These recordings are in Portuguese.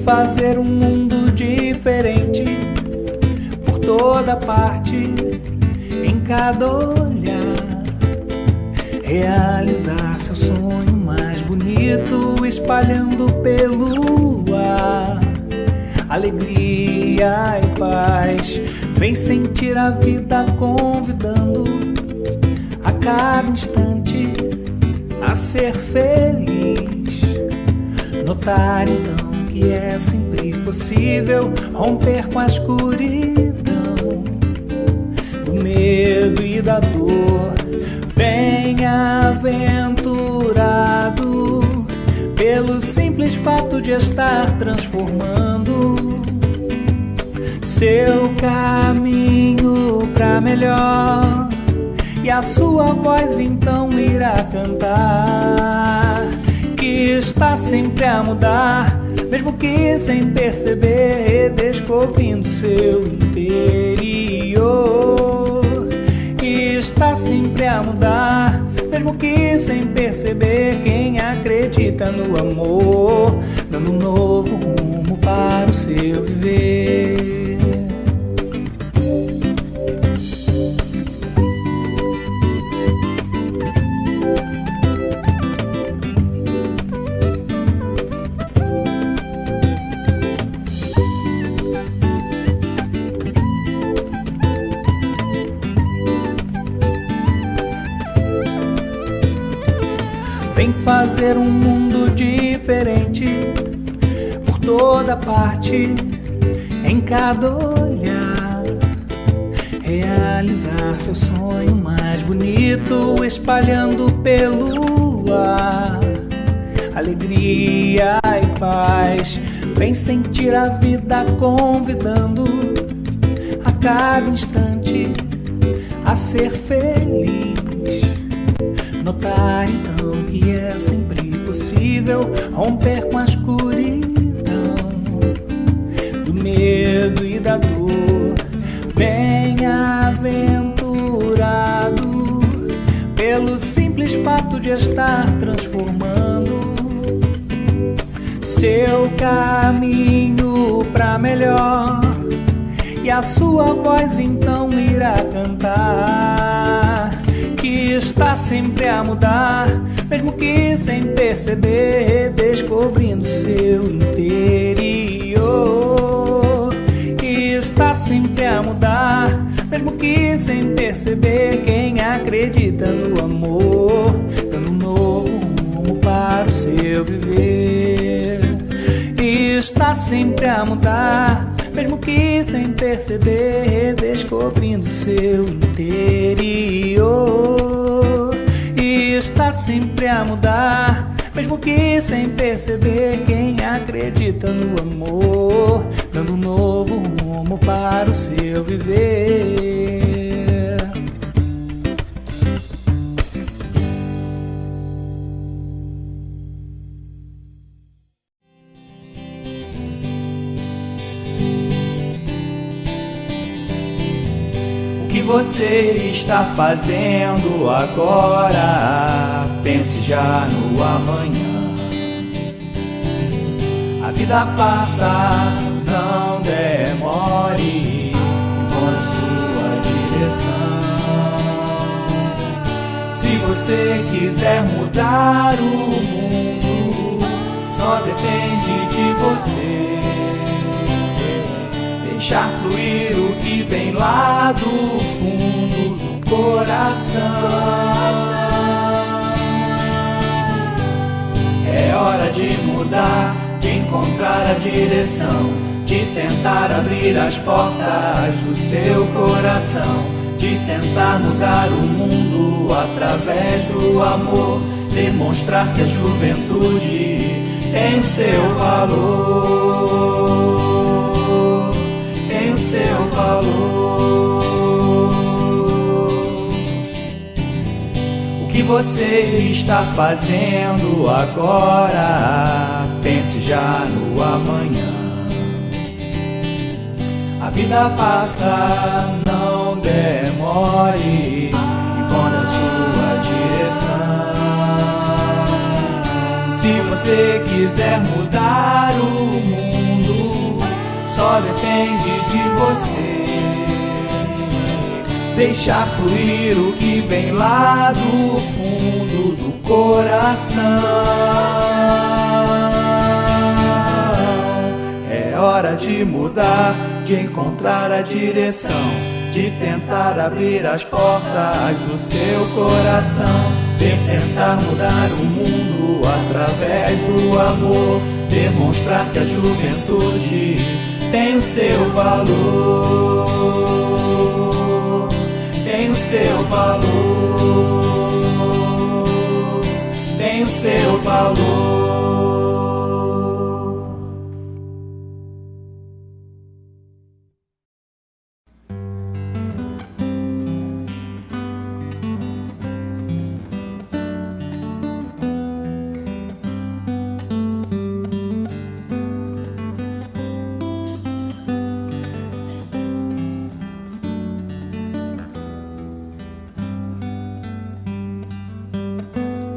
fazer um mundo diferente por toda parte, em cada olhar. Realizar seu sonho mais bonito, espalhando pelo ar alegria e paz. Vem sentir a vida convidando a cada instante a ser feliz. Notar então que é sempre possível romper com a escuridão do medo e da dor. Bem-aventurado pelo simples fato de estar transformando seu caminho pra melhor, e a sua voz então irá cantar que está sempre a mudar, mesmo que sem perceber, descobrindo seu interior. E está sempre a mudar, mesmo que sem perceber, quem acredita no amor, dando um novo rumo para o seu viver. Vem fazer um mundo diferente por toda parte, em cada olhar. Realizar seu sonho mais bonito, espalhando pelo ar alegria e paz. Vem sentir a vida convidando a cada instante a ser feliz. Notar então que é sempre possível romper com a escuridão do medo e da dor. Bem-aventurado pelo simples fato de estar transformando seu caminho pra melhor, e a sua voz então irá cantar que está sempre a mudar, mesmo que sem perceber, descobrindo seu interior. E está sempre a mudar, mesmo que sem perceber, quem acredita no amor, dando um novo rumo para o seu viver. E está sempre a mudar, mesmo que sem perceber, descobrindo seu interior. E está sempre a mudar, mesmo que sem perceber, quem acredita no amor, dando um novo rumo para o seu viver. O que você está fazendo agora? Pense já no amanhã. A vida passa, não demore, encontre sua direção. Se você quiser mudar o mundo, só depende de você. Deixar fluir o que vem lá do fundo do coração. É hora de mudar, de encontrar a direção, de tentar abrir as portas do seu coração, de tentar mudar o mundo através do amor, demonstrar que a juventude tem o seu valor, tem o seu valor. O que você está fazendo agora? Pense já no amanhã. A vida passa, não demore, encontre a sua direção. Se você quiser mudar o mundo, só depende de você. Deixar fluir o que vem lá do fundo do coração. É hora de mudar, de encontrar a direção, de tentar abrir as portas do seu coração, de tentar mudar o mundo através do amor, demonstrar que a juventude tem o seu valor, tem o seu valor, tem o seu valor.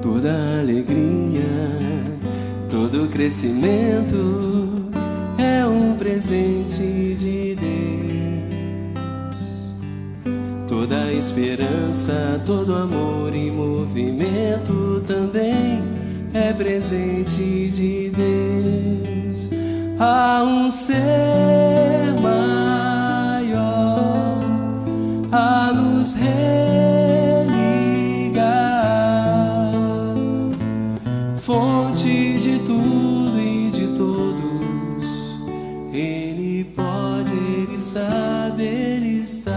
Toda alegria, todo crescimento é um presente de Deus. Toda esperança, todo amor e movimento também é presente de Deus. Há um ser maior a nos fonte de tudo e de todos. Ele pode, Ele sabe, Ele está.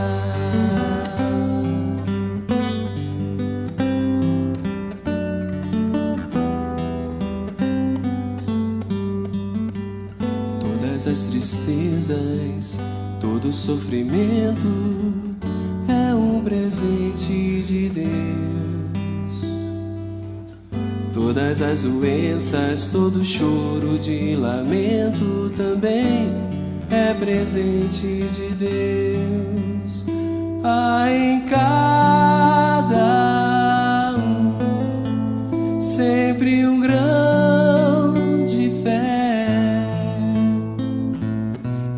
Todas as tristezas, todo sofrimento é um presente de Deus. Todas as doenças, todo choro de lamento também é presente de Deus. Há em cada um sempre um grão de fé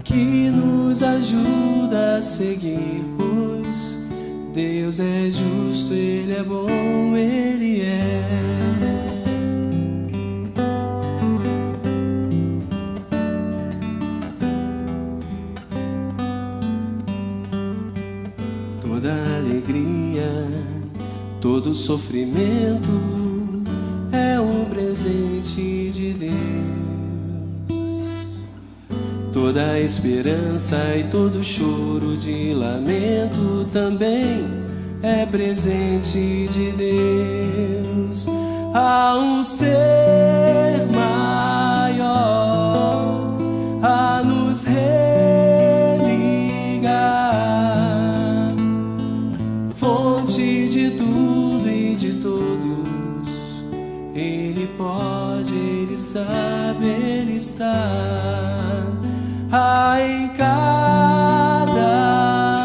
que nos ajuda a seguir, pois Deus é justo, Ele é bom, Ele é. Toda alegria, todo sofrimento é um presente de Deus. Toda esperança e todo choro de lamento também é presente de Deus. Há um ser maior a nos fonte de tudo e de todos. Ele pode, Ele sabe, Ele está. Há em cada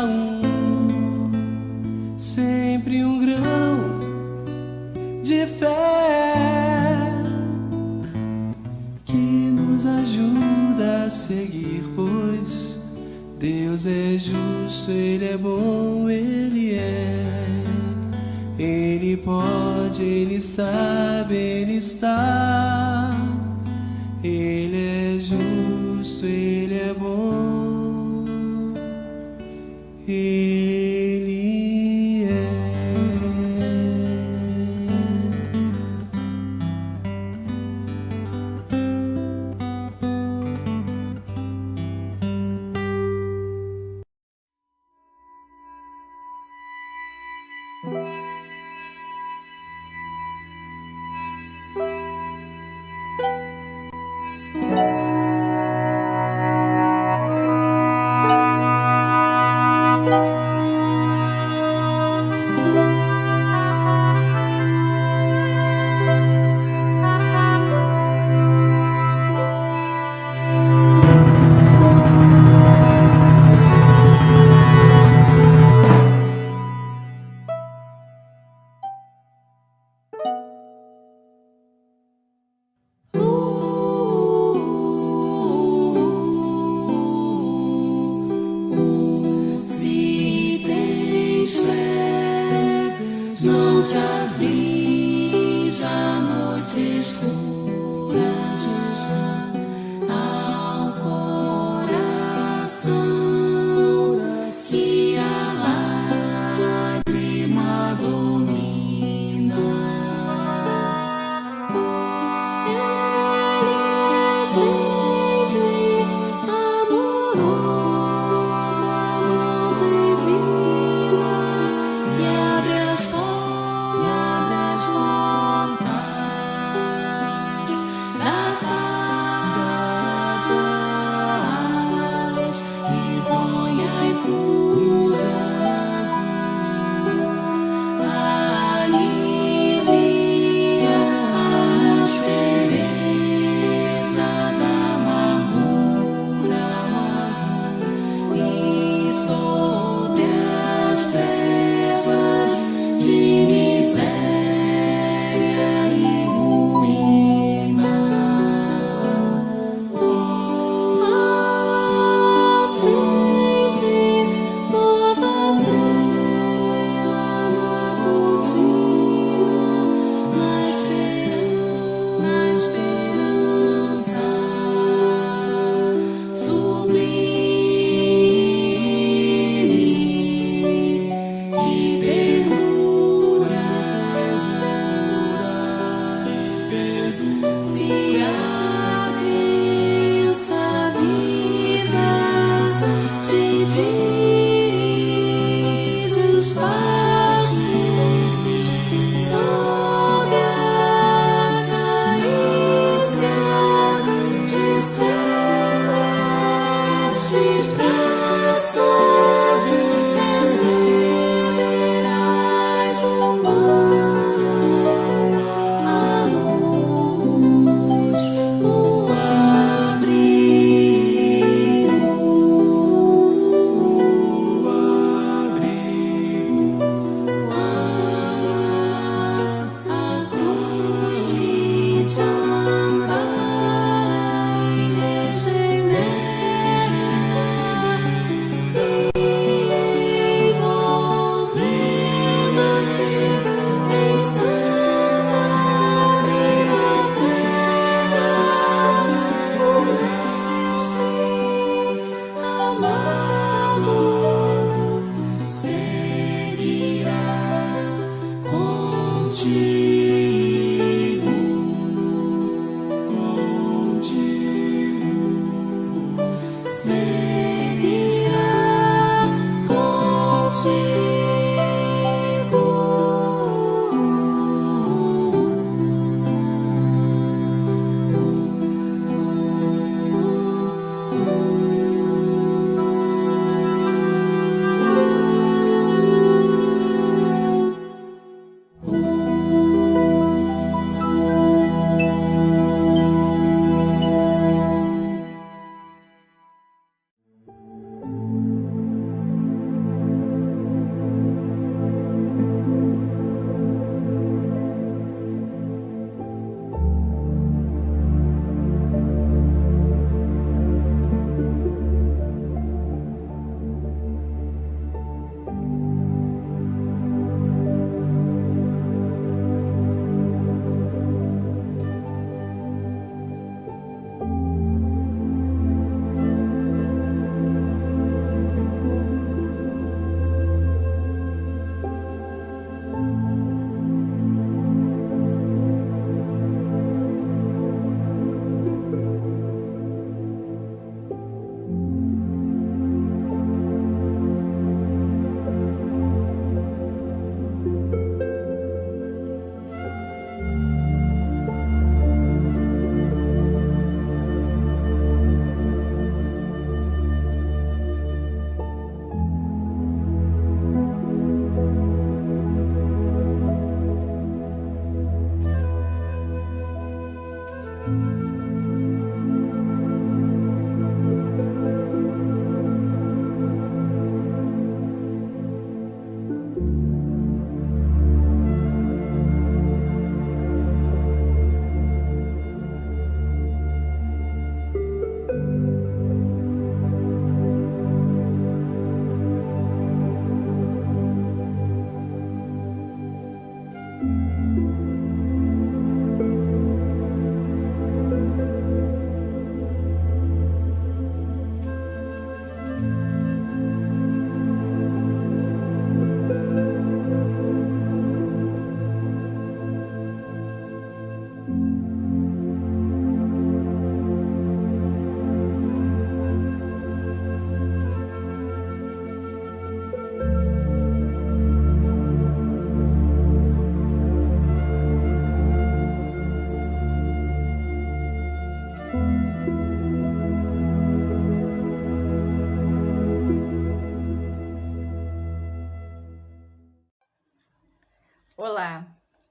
um sempre um grão de fé que nos ajuda a seguir, pois Deus é justo, Ele é bom, Ele é. Ele pode, Ele sabe, Ele está. Ele é justo, Ele é bom, Ele é.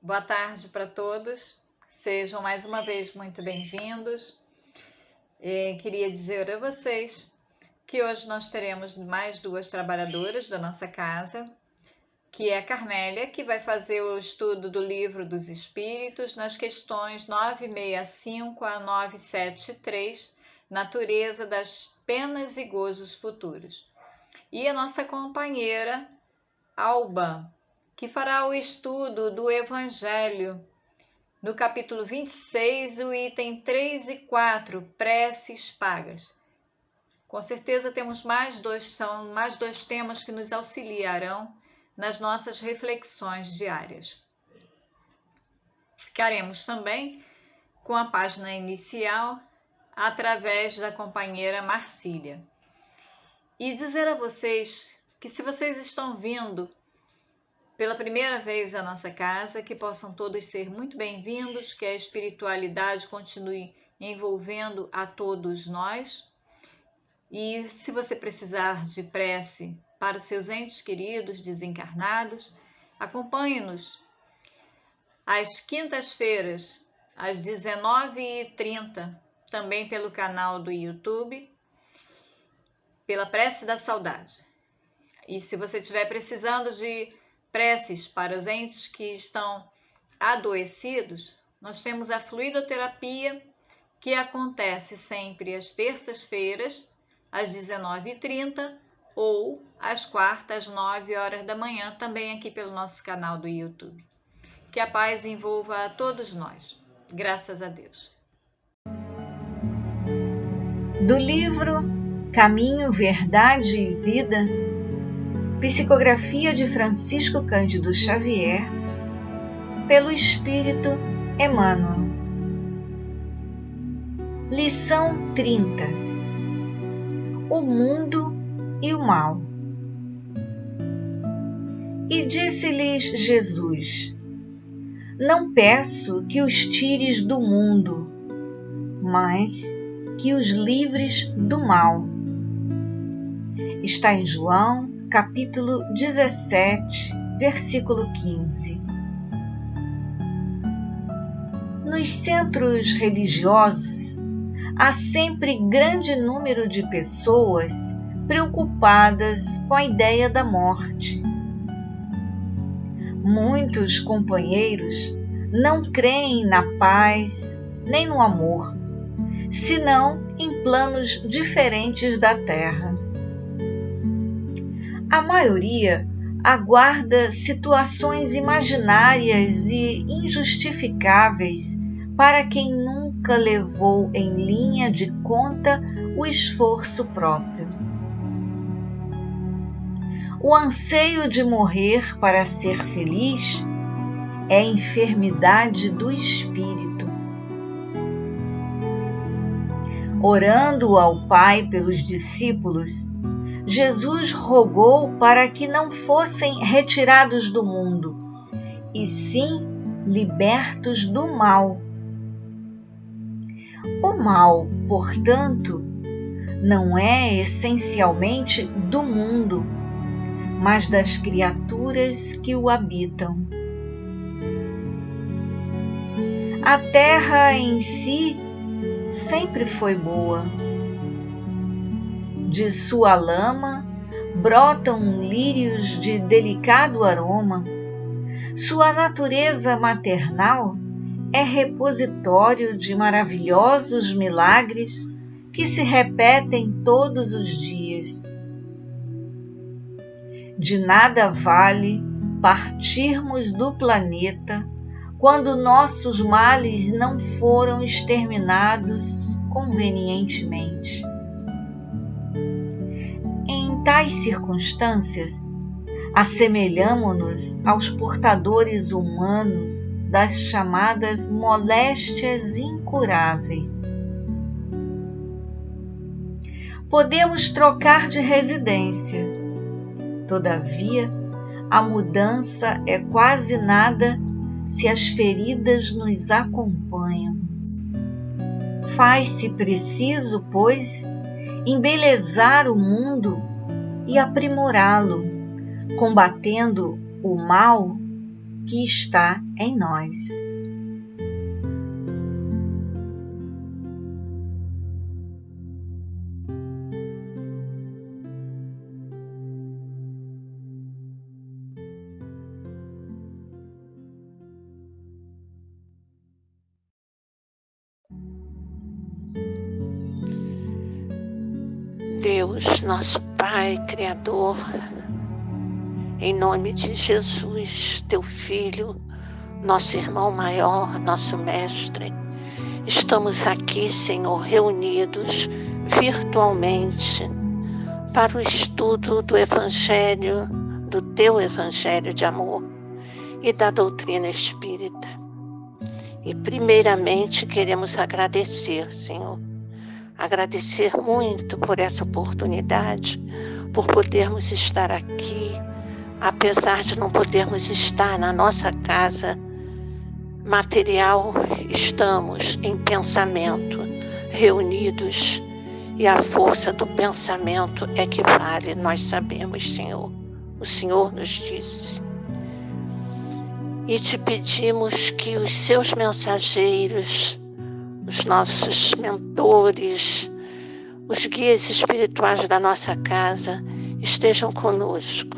Boa tarde para todos, sejam mais uma vez muito bem-vindos. Queria dizer a vocês que hoje nós teremos mais 2 trabalhadoras da nossa casa, que é a Carmélia, que vai fazer o estudo do Livro dos Espíritos nas questões 965 a 973, Natureza das Penas e Gozos Futuros. E a nossa companheira Alba, que fará o estudo do Evangelho, no capítulo 26, o item 3 e 4, preces pagas. Com certeza temos são mais 2 temas que nos auxiliarão nas nossas reflexões diárias. Ficaremos também com a página inicial através da companheira Marcília. E dizer a vocês que se vocês estão vindo pela primeira vez à nossa casa, que possam todos ser muito bem-vindos, que a espiritualidade continue envolvendo a todos nós. E se você precisar de prece para os seus entes queridos desencarnados, acompanhe-nos às quintas-feiras, às 19h30, também pelo canal do YouTube, pela Prece da Saudade. E se você estiver precisando de preces para os entes que estão adoecidos, nós temos a fluidoterapia, que acontece sempre às terças-feiras, às 19h30, ou às quartas, às 9h da manhã, também aqui pelo nosso canal do YouTube. Que a paz envolva a todos nós. Graças a Deus. Do livro Caminho, Verdade e Vida, psicografia de Francisco Cândido Xavier, pelo Espírito Emmanuel. Lição 30. O mundo e o mal. E disse-lhes Jesus: Não peço que os tires do mundo, mas que os livres do mal. Está em João, capítulo 17, versículo 15. Nos centros religiosos, há sempre grande número de pessoas preocupadas com a ideia da morte. Muitos companheiros não creem na paz nem no amor, senão em planos diferentes da terra. A maioria aguarda situações imaginárias e injustificáveis para quem nunca levou em linha de conta o esforço próprio. O anseio de morrer para ser feliz é enfermidade do espírito. Orando ao Pai pelos discípulos, Jesus rogou para que não fossem retirados do mundo, e sim libertos do mal. O mal, portanto, não é essencialmente do mundo, mas das criaturas que o habitam. A terra em si sempre foi boa. De sua lama brotam lírios de delicado aroma. Sua natureza maternal é repositório de maravilhosos milagres que se repetem todos os dias. De nada vale partirmos do planeta quando nossos males não foram exterminados convenientemente. Em tais circunstâncias, assemelhamo-nos aos portadores humanos das chamadas moléstias incuráveis. Podemos trocar de residência, todavia, a mudança é quase nada se as feridas nos acompanham. Faz-se preciso, pois, embelezar o mundo e aprimorá-lo, combatendo o mal que está em nós. Deus, nosso Pai, Criador, em nome de Jesus, Teu Filho, nosso irmão maior, nosso Mestre, estamos aqui, Senhor, reunidos virtualmente para o estudo do Evangelho, do Teu Evangelho de amor e da doutrina espírita. E primeiramente queremos agradecer, Senhor, agradecer muito por essa oportunidade, por podermos estar aqui, apesar de não podermos estar na nossa casa material, estamos em pensamento, reunidos, e a força do pensamento é que vale, nós sabemos, Senhor. O Senhor nos disse. E te pedimos que os seus mensageiros, os nossos mentores, os guias espirituais da nossa casa estejam conosco,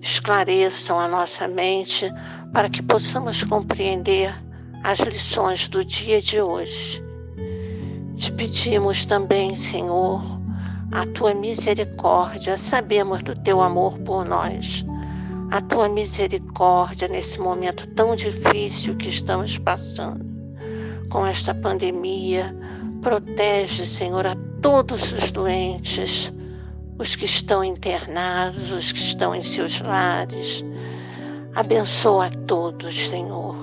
esclareçam a nossa mente para que possamos compreender as lições do dia de hoje. Te pedimos também, Senhor, a Tua misericórdia, sabemos do Teu amor por nós, a Tua misericórdia nesse momento tão difícil que estamos passando. Com esta pandemia, protege, Senhor, a todos os doentes, os que estão internados, os que estão em seus lares. Abençoa a todos, Senhor.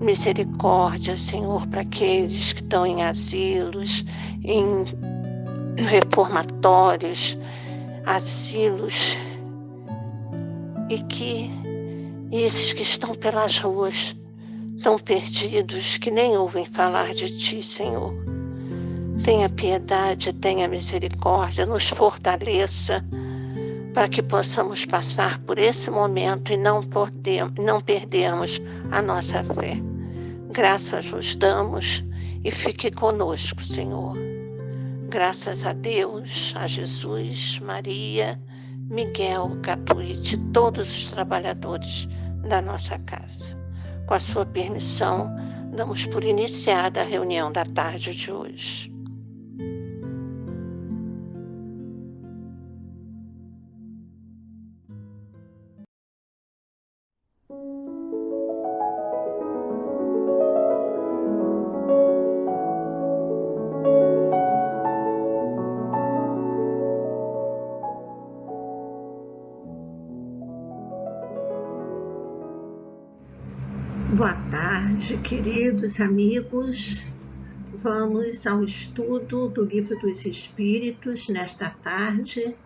Misericórdia, Senhor, para aqueles que estão em asilos, em reformatórios, asilos, e que esses que estão pelas ruas, tão perdidos, que nem ouvem falar de Ti, Senhor. Tenha piedade, tenha misericórdia, nos fortaleça para que possamos passar por esse momento e não perdermos a nossa fé. Graças vos damos e fique conosco, Senhor. Graças a Deus, a Jesus, Maria, Miguel, Catuíte, todos os trabalhadores da nossa casa. Com a sua permissão, damos por iniciada a reunião da tarde de hoje. Boa tarde, queridos amigos. Vamos ao estudo do Livro dos Espíritos nesta tarde.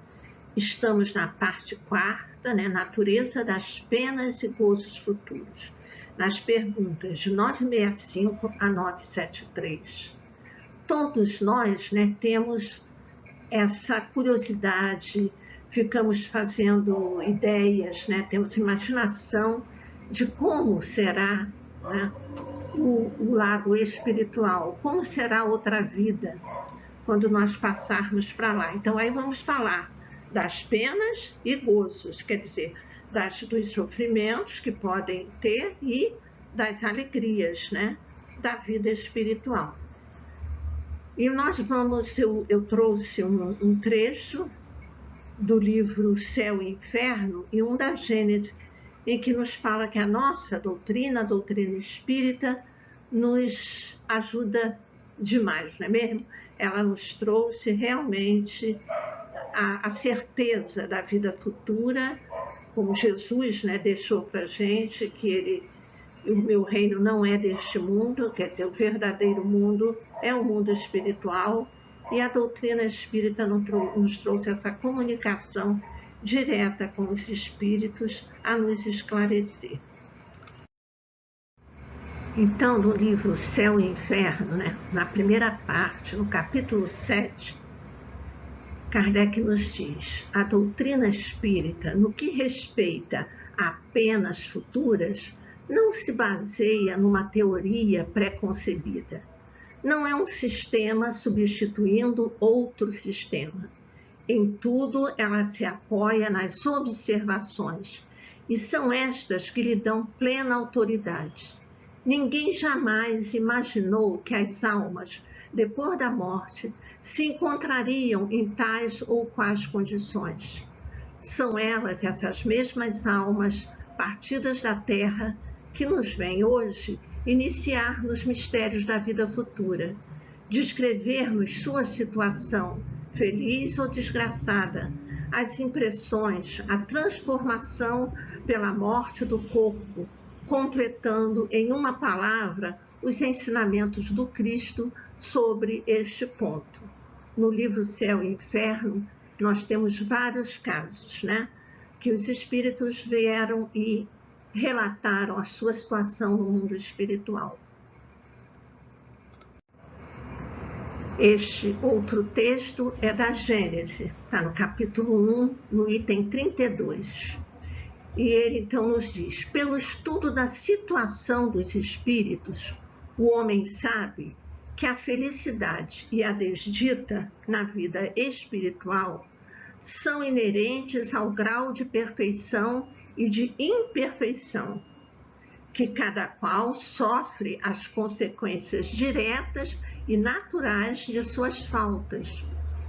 Estamos na parte 4ª, Natureza das penas e gozos futuros, nas perguntas de 965 a 973. Todos nós, temos essa curiosidade, ficamos fazendo ideias, temos imaginação de como será o lado espiritual, como será outra vida quando nós passarmos para lá. Então aí vamos falar das penas e gozos, quer dizer, dos sofrimentos que podem ter e das alegrias, da vida espiritual. E nós vamos, eu trouxe um trecho do livro Céu e Inferno e um da Gênesis, em que nos fala que a nossa doutrina, a doutrina espírita, nos ajuda demais, não é mesmo? Ela nos trouxe realmente a certeza da vida futura, como Jesus deixou para a gente, que o meu reino não é deste mundo, quer dizer, o verdadeiro mundo é o mundo espiritual, e a doutrina espírita nos trouxe essa comunicação direta com os espíritos a nos esclarecer. Então, no livro Céu e Inferno, na primeira parte, no capítulo 7, Kardec nos diz: a doutrina espírita, no que respeita a penas futuras, não se baseia numa teoria pré-concebida. Não é um sistema substituindo outro sistema. Em tudo, ela se apoia nas observações, e são estas que lhe dão plena autoridade. Ninguém jamais imaginou que as almas, depois da morte, se encontrariam em tais ou quais condições. São elas, essas mesmas almas, partidas da Terra, que nos vêm hoje iniciar nos mistérios da vida futura, descrever-nos sua situação, feliz ou desgraçada, as impressões, a transformação pela morte do corpo, completando em uma palavra os ensinamentos do Cristo sobre este ponto. No livro Céu e Inferno, nós temos vários casos, que os espíritos vieram e relataram a sua situação no mundo espiritual. Este outro texto é da Gênese, está no capítulo 1, no item 32. E ele então nos diz: pelo estudo da situação dos espíritos, o homem sabe que a felicidade e a desdita na vida espiritual são inerentes ao grau de perfeição e de imperfeição, que cada qual sofre as consequências diretas e naturais de suas faltas,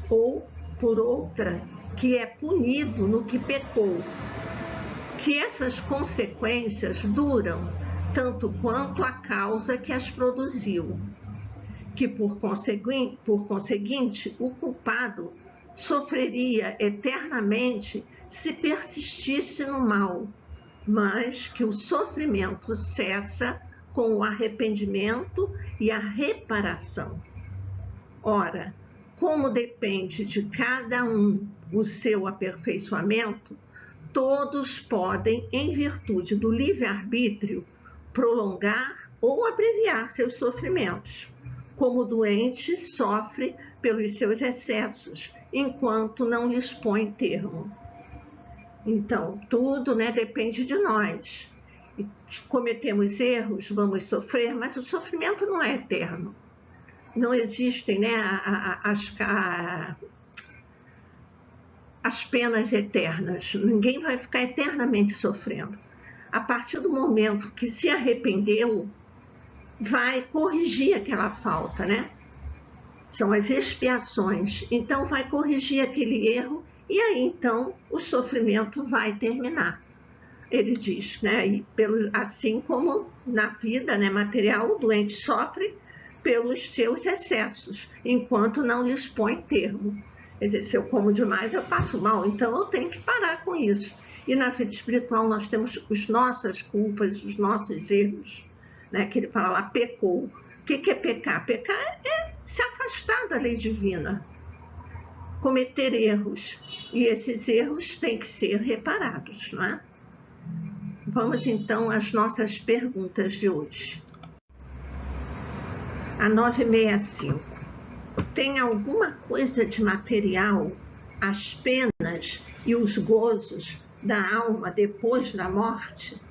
ou, por outra, que é punido no que pecou, que essas consequências duram tanto quanto a causa que as produziu, que por conseguinte o culpado sofreria eternamente se persistisse no mal, mas que o sofrimento cessa com o arrependimento e a reparação. Ora, como depende de cada um o seu aperfeiçoamento, todos podem, em virtude do livre-arbítrio, prolongar ou abreviar seus sofrimentos, como o doente sofre pelos seus excessos, enquanto não lhes põe termo. Então, tudo depende de nós. Cometemos erros, vamos sofrer, mas o sofrimento não é eterno. Não existem as penas eternas. Ninguém vai ficar eternamente sofrendo. A partir do momento que se arrependeu, vai corrigir aquela falta, São as expiações. Então, vai corrigir aquele erro e aí, então, o sofrimento vai terminar. Ele diz, assim como na vida material, o doente sofre pelos seus excessos, enquanto não lhes põe termo. Quer dizer, se eu como demais, eu passo mal, então eu tenho que parar com isso. E na vida espiritual nós temos as nossas culpas, os nossos erros, que ele fala lá, pecou. O que é pecar? Pecar é se afastar da lei divina, cometer erros. E esses erros têm que ser reparados, Vamos então às nossas perguntas de hoje. A 965. Tem alguma coisa de material as penas e os gozos da alma depois da morte?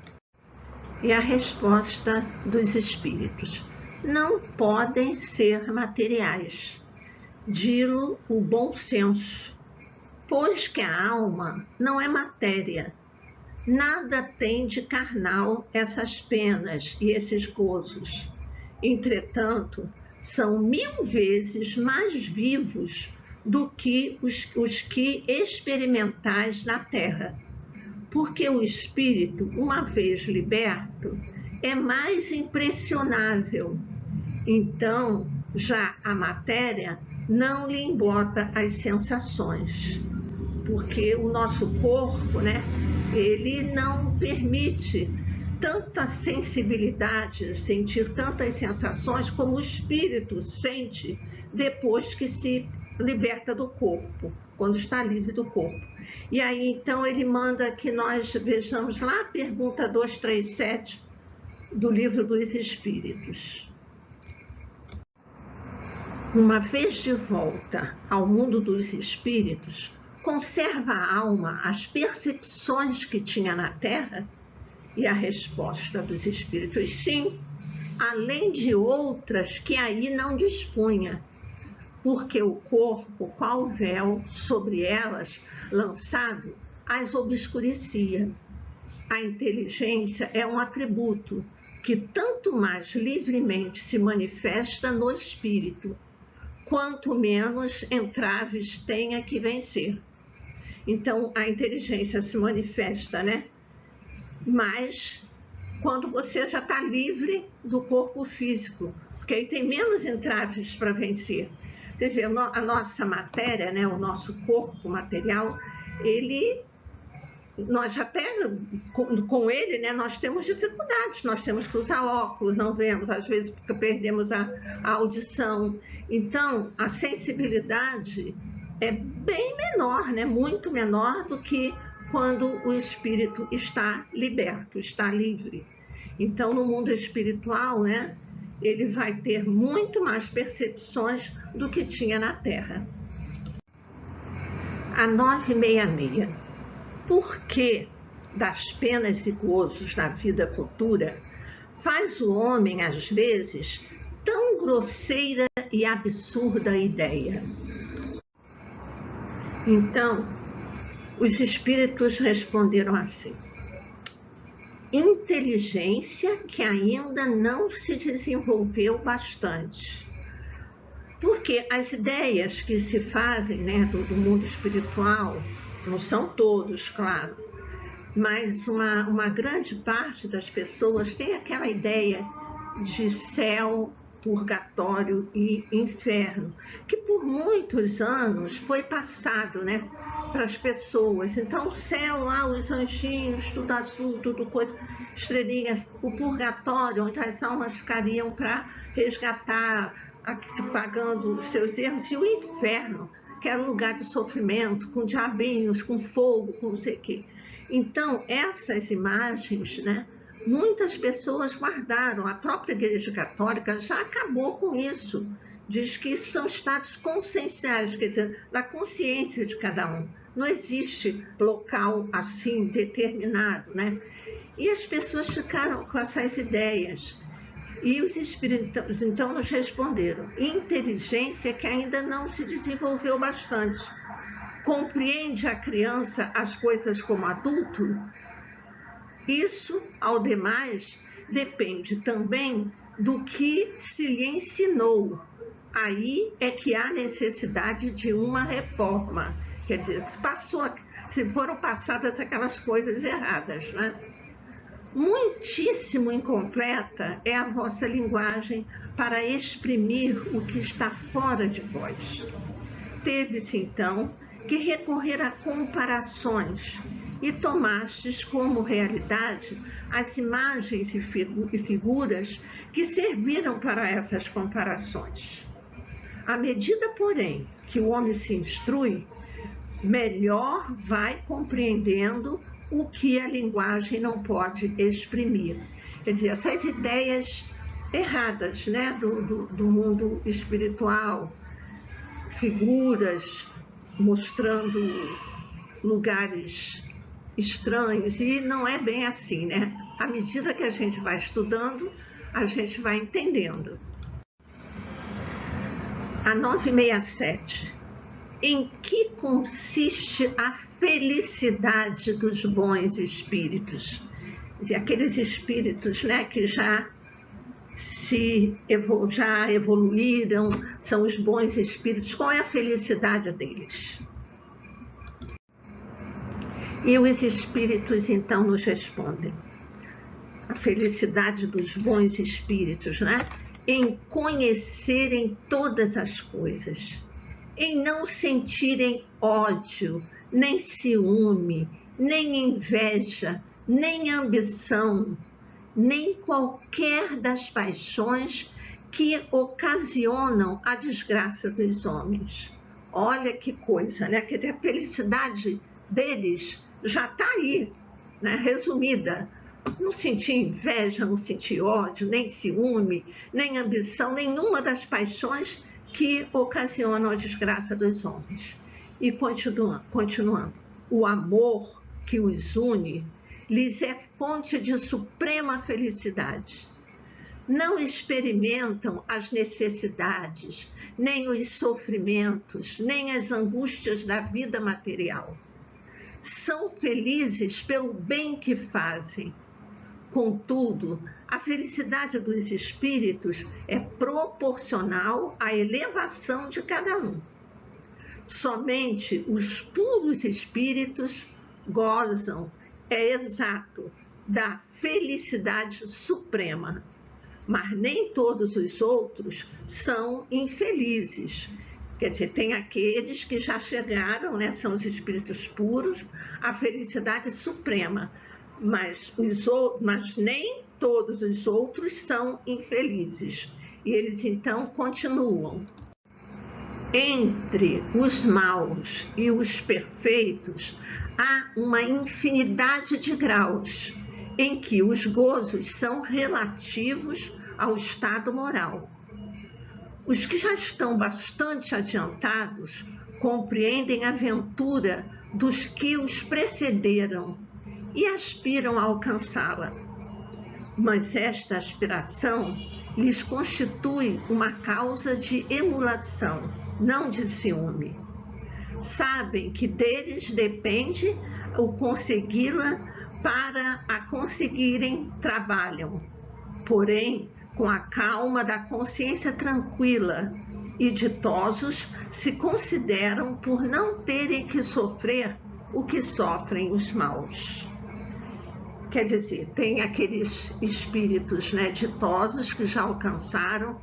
E a resposta dos espíritos: não podem ser materiais. Dilo o bom senso, pois que a alma não é matéria. Nada tem de carnal essas penas e esses gozos. Entretanto, são 1000 vezes mais vivos do que os que experimentais na terra. Porque o espírito, uma vez liberto, é mais impressionável. Então, já a matéria não lhe embota as sensações. Porque o nosso corpo, ele não permite tanta sensibilidade, sentir tantas sensações como o espírito sente depois que se liberta do corpo, quando está livre do corpo. E aí, então, ele manda que nós vejamos lá a pergunta 237 do Livro dos Espíritos. uma vez de volta ao mundo dos espíritos, conserva a alma as percepções que tinha na Terra? E a resposta dos espíritos, sim, além de outras que aí não dispunha, porque o corpo, qual véu sobre elas lançado, as obscurecia. A inteligência é um atributo que tanto mais livremente se manifesta no espírito, quanto menos entraves tenha que vencer. Então, a inteligência se manifesta, né? Mas quando você já está livre do corpo físico, porque aí tem menos entraves para vencer. Você vê, a nossa matéria, né, o nosso corpo material, nós até com ele, né, nós temos dificuldades, nós temos que usar óculos, não vemos, às vezes porque perdemos a audição. Então, a sensibilidade é bem menor, né, muito menor do que quando o espírito está liberto, está livre. Então, no mundo espiritual, né, ele vai ter muito mais percepções do que tinha na Terra. A 966. Por que das penas e gozos na vida futura faz o homem, às vezes, tão grosseira e absurda ideia? Então, os espíritos responderam assim: inteligência que ainda não se desenvolveu bastante. Porque as ideias que se fazem, né, do mundo espiritual, não são todos, claro, mas uma grande parte das pessoas tem aquela ideia de céu, purgatório e inferno, que por muitos anos foi passado, né, para as pessoas. Então, o céu lá, os anjinhos, tudo azul, tudo coisa, estrelinha, o purgatório, onde as almas ficariam para resgatar, se pagando os seus erros, e o inferno, que era um lugar de sofrimento, com diabinhos, com fogo, com não sei o quê. Então, essas imagens, né, muitas pessoas guardaram. A própria Igreja Católica já acabou com isso. Diz que isso são estados conscienciais, quer dizer, da consciência de cada um. Não existe local assim determinado, né? E as pessoas ficaram com essas ideias. E os espíritos, então, nos responderam: inteligência que ainda não se desenvolveu bastante. Compreende a criança as coisas como adulto? Isso, ao demais, depende também do que se lhe ensinou. Aí é que há necessidade de uma reforma. Quer dizer, se foram passadas aquelas coisas erradas, né? Muitíssimo incompleta é a vossa linguagem para exprimir o que está fora de vós. Teve-se, então, que recorrer a comparações e tomastes como realidade as imagens e figuras que serviram para essas comparações. À medida, porém, que o homem se instrui, melhor vai compreendendo o que a linguagem não pode exprimir. Quer dizer, essas ideias erradas, né, do mundo espiritual, figuras mostrando lugares estranhos, e não é bem assim, né? À medida que a gente vai estudando, a gente vai entendendo. A 967. Em que consiste a felicidade dos bons espíritos? E aqueles espíritos, né, que já evoluíram, são os bons espíritos. Qual é a felicidade deles? E os espíritos, então, nos respondem: a felicidade dos bons espíritos, né, em conhecerem todas as coisas, em não sentirem ódio, nem ciúme, nem inveja, nem ambição, nem qualquer das paixões que ocasionam a desgraça dos homens. Olha que coisa, né? Quer dizer, a felicidade deles já está aí, né? Resumida. Não sentir inveja, não sentir ódio, nem ciúme, nem ambição, nenhuma das paixões que ocasionam a desgraça dos homens. E continuando, o amor que os une lhes é fonte de suprema felicidade. Não experimentam as necessidades, nem os sofrimentos, nem as angústias da vida material. São felizes pelo bem que fazem. Contudo, a felicidade dos espíritos é proporcional à elevação de cada um. Somente os puros espíritos gozam, é exato, da felicidade suprema. Mas nem todos os outros são infelizes. Quer dizer, tem aqueles que já chegaram, né, são os espíritos puros, à felicidade suprema. Mas nem todos os outros são infelizes. E eles então continuam. Entre os maus e os perfeitos há uma infinidade de graus, em que os gozos são relativos ao estado moral. Os que já estão bastante adiantados compreendem a ventura dos que os precederam e aspiram a alcançá-la. Mas esta aspiração lhes constitui uma causa de emulação, não de ciúme. Sabem que deles depende o consegui-la. Para a conseguirem, trabalham, porém, com a calma da consciência tranquila, e ditosos se consideram por não terem que sofrer o que sofrem os maus. Quer dizer, tem aqueles espíritos, né, ditosos que já alcançaram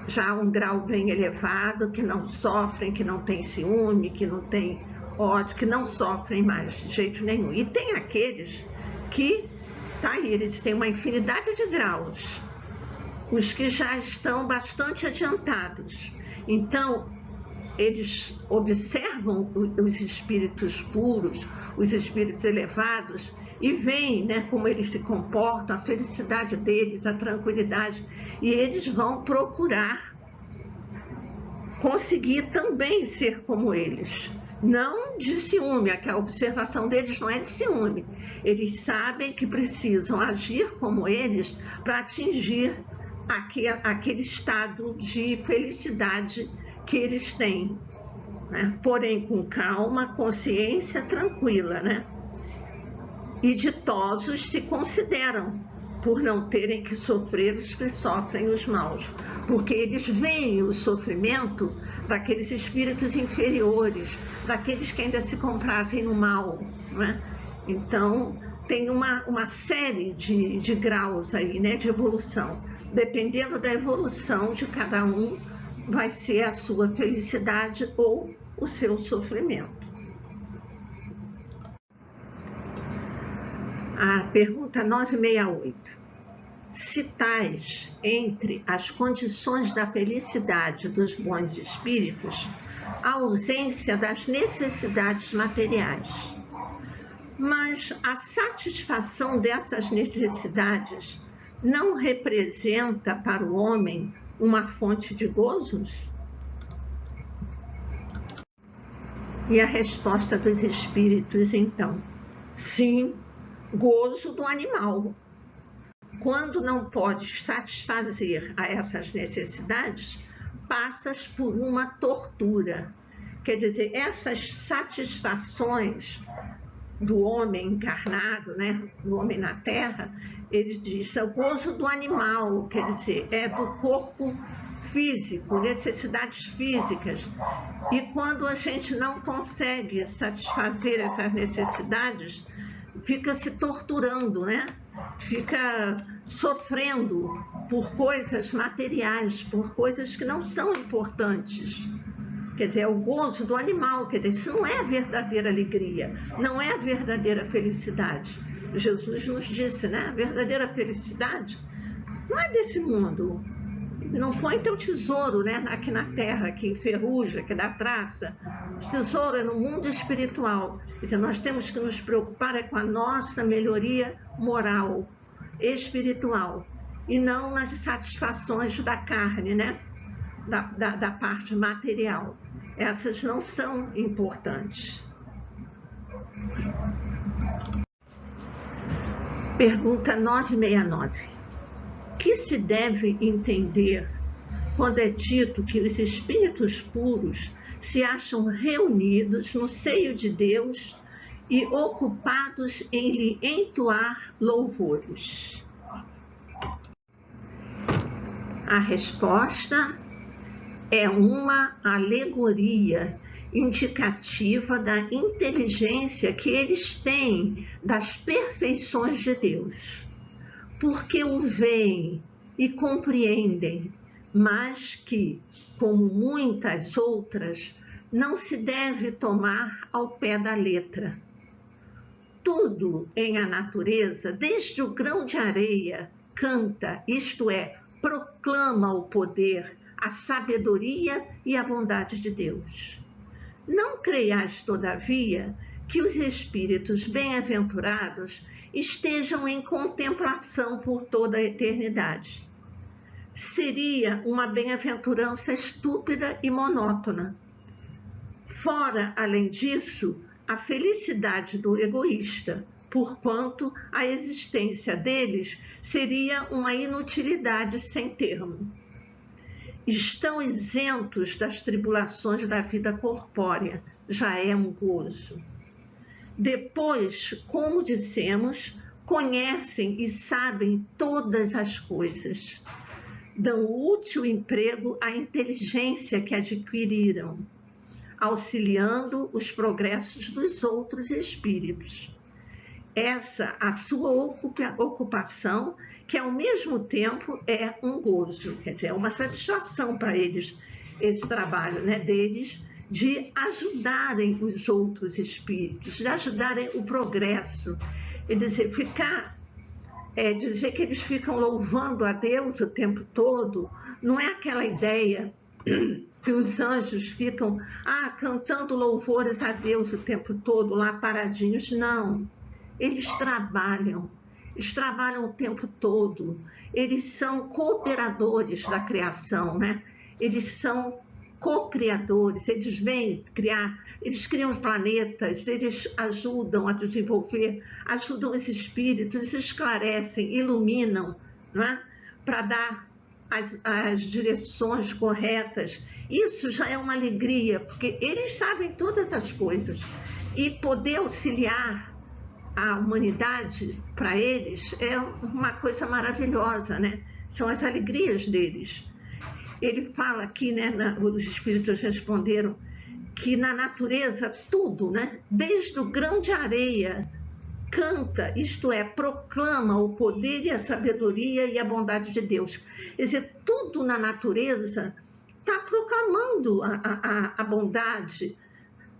já um grau bem elevado, que não sofrem, que não têm ciúme, que não têm ódio, que não sofrem mais de jeito nenhum. E tem aqueles que, tá aí, eles têm uma infinidade de graus, os que já estão bastante adiantados. Então, eles observam os espíritos puros, os espíritos elevados, e veem, né, como eles se comportam, a felicidade deles, a tranquilidade, e eles vão procurar conseguir também ser como eles. Não de ciúme, a observação deles não é de ciúme. Eles sabem que precisam agir como eles para atingir aquele estado de felicidade que eles têm, né? Porém, com calma, consciência tranquila, né? E ditosos se consideram por não terem que sofrer os que sofrem os maus, porque eles veem o sofrimento daqueles espíritos inferiores, daqueles que ainda se comprazem no mal, né? Então, tem uma série de graus aí, né, de evolução. Dependendo da evolução de cada um, vai ser a sua felicidade ou o seu sofrimento. A pergunta 968. Citais entre as condições da felicidade dos bons espíritos a ausência das necessidades materiais. Mas a satisfação dessas necessidades não representa para o homem uma fonte de gozos? E a resposta dos espíritos, então: sim, gozo do animal. Quando não podes satisfazer a essas necessidades, passas por uma tortura. Quer dizer, essas satisfações do homem encarnado, né, do homem na Terra, ele diz, é o gozo do animal, quer dizer, é do corpo físico, necessidades físicas. E quando a gente não consegue satisfazer essas necessidades, fica se torturando, né? Fica sofrendo por coisas materiais, por coisas que não são importantes. Quer dizer, é o gozo do animal, quer dizer, isso não é a verdadeira alegria, não é a verdadeira felicidade. Jesus nos disse, né? A verdadeira felicidade não é desse mundo. Não põe teu tesouro, né, aqui na terra, que enferruja, que dá traça. O tesouro é no mundo espiritual. Então, nós temos que nos preocupar com a nossa melhoria moral, espiritual, e não nas satisfações da carne, né? da parte material. Essas não são importantes. Pergunta 969. Que se deve entender quando é dito que os espíritos puros se acham reunidos no seio de Deus e ocupados em lhe entoar louvores? A resposta é uma alegoria indicativa da inteligência que eles têm das perfeições de Deus, porque o veem e compreendem, mas que, como muitas outras, não se deve tomar ao pé da letra. Tudo em a natureza, desde o grão de areia, canta, isto é, proclama o poder, a sabedoria e a bondade de Deus. Não creiais, todavia, que os espíritos bem-aventurados estejam em contemplação por toda a eternidade. Seria uma bem-aventurança estúpida e monótona. Fora, além disso, a felicidade do egoísta, porquanto a existência deles seria uma inutilidade sem termo. Estão isentos das tribulações da vida corpórea, já é um gozo. Depois, como dissemos, conhecem e sabem todas as coisas. Dão útil emprego à inteligência que adquiriram, auxiliando os progressos dos outros espíritos. Essa a sua ocupação, que ao mesmo tempo é um gozo, quer dizer, é uma satisfação para eles, esse trabalho, né, deles, de ajudarem os outros espíritos, de ajudarem o progresso. É dizer, dizer que eles ficam louvando a Deus o tempo todo, não é aquela ideia que os anjos ficam cantando louvores a Deus o tempo todo, lá paradinhos, não. Eles trabalham o tempo todo, eles são cooperadores da criação, né? Eles são co-criadores, eles vêm criar, eles criam planetas, eles ajudam a desenvolver, ajudam os espíritos, esclarecem, iluminam, não é? Para dar as direções corretas. Isso já é uma alegria, porque eles sabem todas as coisas, e poder auxiliar a humanidade, para eles, é uma coisa maravilhosa, né? São as alegrias deles. Ele fala aqui, né, os espíritos responderam, que na natureza tudo, né, desde o grão de areia, canta, isto é, proclama o poder e a sabedoria e a bondade de Deus. Quer dizer, tudo na natureza está proclamando a bondade,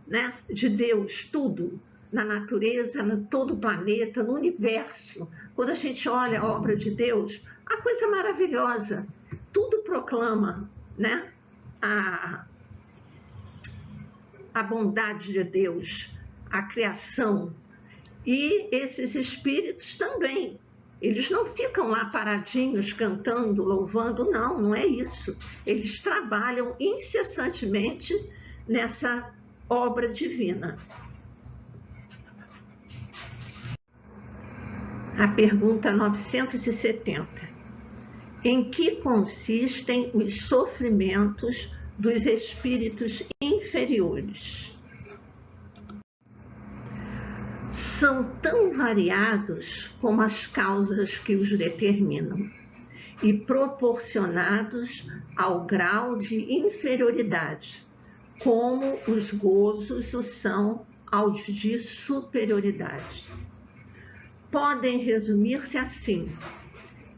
né, de Deus, tudo. Na natureza, em todo o planeta, no universo. Quando a gente olha a obra de Deus, a coisa maravilhosa, tudo proclama, né, a bondade de Deus, a criação. E esses espíritos também, eles não ficam lá paradinhos, cantando, louvando, não é isso. Eles trabalham incessantemente nessa obra divina. A pergunta 970. Em que consistem os sofrimentos dos espíritos inferiores? São tão variados como as causas que os determinam e proporcionados ao grau de inferioridade, como os gozos o são aos de superioridade. Podem resumir-se assim: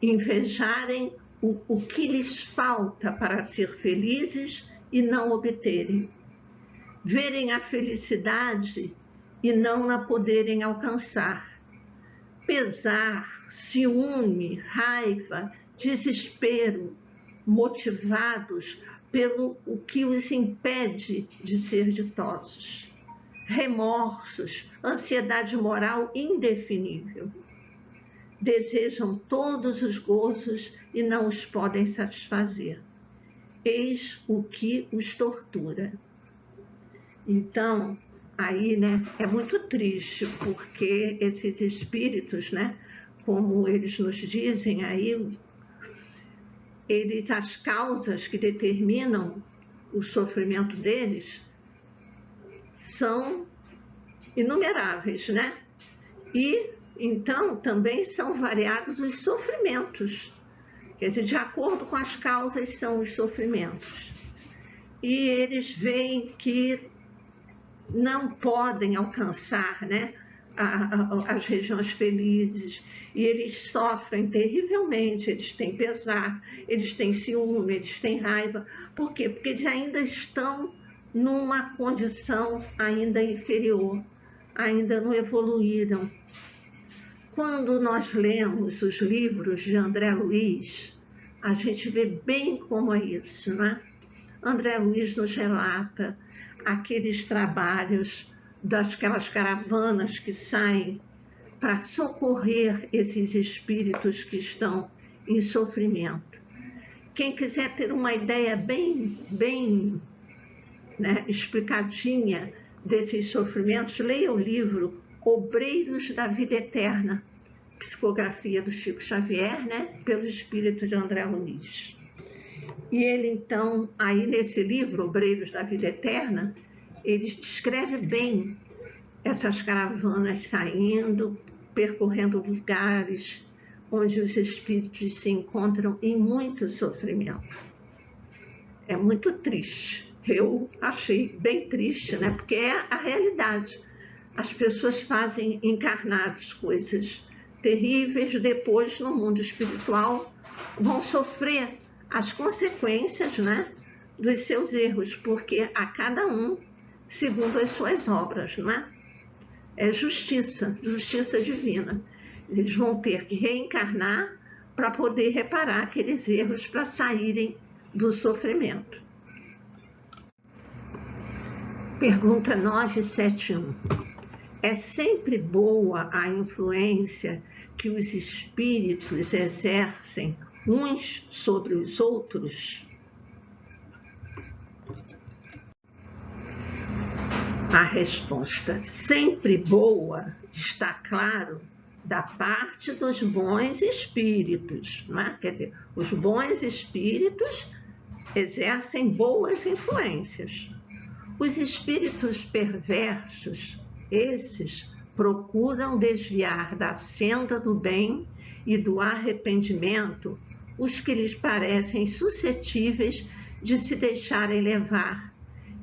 invejarem o que lhes falta para ser felizes e não obterem, verem a felicidade e não a poderem alcançar, pesar, ciúme, raiva, desespero, motivados pelo o que os impede de ser ditosos, remorsos, ansiedade moral indefinível. Desejam todos os gozos e não os podem satisfazer. eis o que os tortura. Então, aí, né, é muito triste, porque esses espíritos, né, como eles nos dizem aí, as causas que determinam o sofrimento deles são inumeráveis, né? E, então, também são variados os sofrimentos. Quer dizer, de acordo com as causas são os sofrimentos. E eles veem que não podem alcançar, né, as regiões felizes, e eles sofrem terrivelmente, eles têm pesar, eles têm ciúme, eles têm raiva. Por quê? Porque eles ainda estão numa condição ainda inferior, ainda não evoluíram. Quando nós lemos os livros de André Luiz, a gente vê bem como é isso, né? André Luiz nos relata aqueles trabalhos daquelas caravanas que saem para socorrer esses espíritos que estão em sofrimento. Quem quiser ter uma ideia bem né, explicadinha desses sofrimentos, leia o livro Obreiros da Vida Eterna, psicografia do Chico Xavier, né, pelo espírito de André Luiz. E ele, então, aí nesse livro, Obreiros da Vida Eterna, ele descreve bem essas caravanas saindo, percorrendo lugares onde os espíritos se encontram em muito sofrimento. É muito triste. Eu achei bem triste, né? Porque é a realidade. As pessoas fazem encarnados coisas terríveis, depois no mundo espiritual vão sofrer as consequências, né, dos seus erros, porque a cada um segundo as suas obras, não é? É justiça divina. Eles vão ter que reencarnar para poder reparar aqueles erros, para saírem do sofrimento. Pergunta 971. É sempre boa a influência que os espíritos exercem uns sobre os outros? A resposta sempre boa está claro da parte dos bons espíritos, não é? Quer dizer, os bons espíritos exercem boas influências. Os espíritos perversos, esses procuram desviar da senda do bem e do arrependimento os que lhes parecem suscetíveis de se deixarem levar,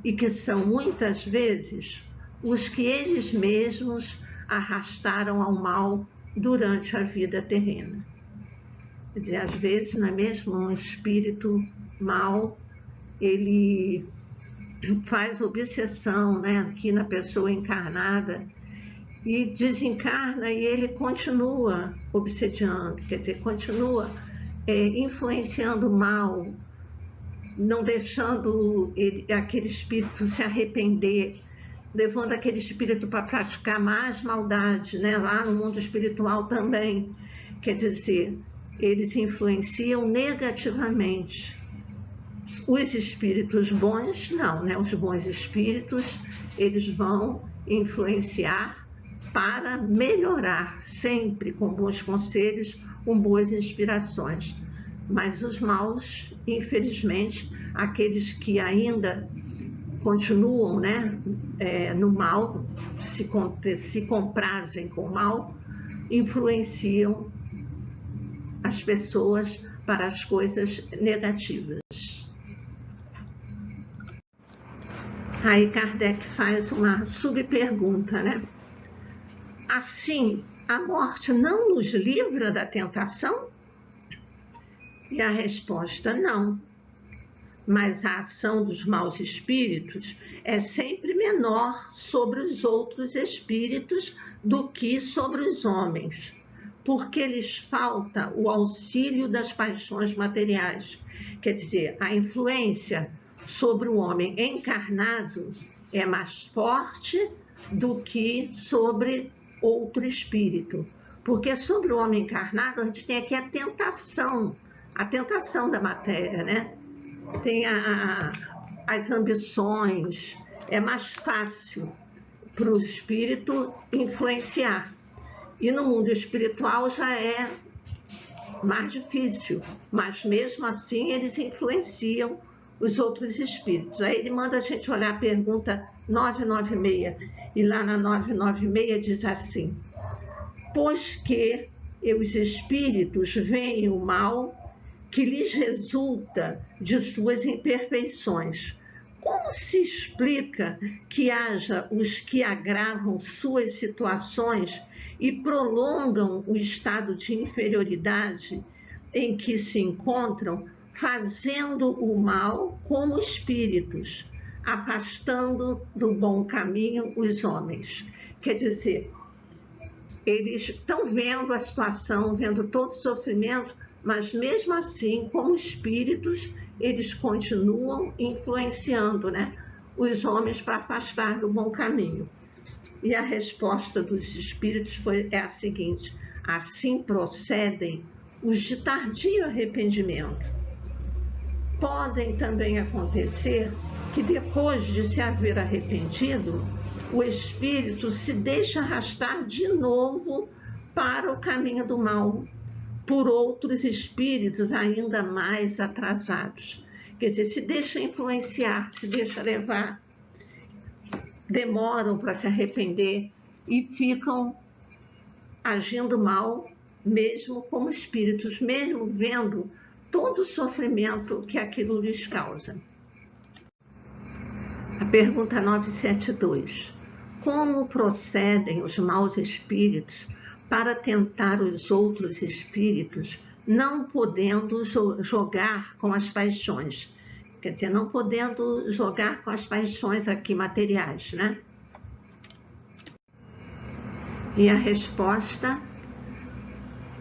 e que são muitas vezes os que eles mesmos arrastaram ao mal durante a vida terrena. Quer dizer, às vezes, não é mesmo, um espírito mau, ele faz obsessão, né, aqui na pessoa encarnada, e desencarna e ele continua obsediando, quer dizer, continua influenciando mal, não deixando aquele espírito se arrepender, levando aquele espírito para praticar mais maldade, né? Lá no mundo espiritual também. Quer dizer, eles influenciam negativamente. Os espíritos bons, não, né? Os bons espíritos, eles vão influenciar para melhorar, sempre com bons conselhos, com boas inspirações. Mas os maus, infelizmente, aqueles que ainda continuam, né, no mal, se comprazem com o mal, influenciam as pessoas para as coisas negativas. Aí Kardec faz uma subpergunta, né? Assim, a morte não nos livra da tentação? E a resposta não. Mas a ação dos maus espíritos é sempre menor sobre os outros espíritos do que sobre os homens, porque lhes falta o auxílio das paixões materiais. Quer dizer, a influência sobre o homem encarnado é mais forte do que sobre outro espírito. Porque sobre o homem encarnado a gente tem aqui a tentação da matéria, né? tem as ambições, é mais fácil para o espírito influenciar. E no mundo espiritual já é mais difícil, mas mesmo assim eles influenciam os outros espíritos. Aí ele manda a gente olhar a pergunta 996, e lá na 996 diz assim: pois que os espíritos veem o mal que lhes resulta de suas imperfeições, como se explica que haja os que agravam suas situações e prolongam o estado de inferioridade em que se encontram, fazendo o mal como espíritos, afastando do bom caminho os homens? Quer dizer, eles estão vendo a situação, vendo todo o sofrimento, mas mesmo assim, como espíritos, eles continuam influenciando, né, os homens para afastar do bom caminho. E a resposta dos espíritos é a seguinte: assim procedem os de tardio arrependimento. Podem também acontecer que depois de se haver arrependido, o espírito se deixa arrastar de novo para o caminho do mal, por outros espíritos ainda mais atrasados. Quer dizer, se deixa influenciar, se deixa levar, demoram para se arrepender e ficam agindo mal, mesmo como espíritos, mesmo vendo todo o sofrimento que aquilo lhes causa. A pergunta 972. Como procedem os maus espíritos para tentar os outros espíritos, não podendo jogar com as paixões? Quer dizer, não podendo jogar com as paixões aqui materiais, né? E a resposta: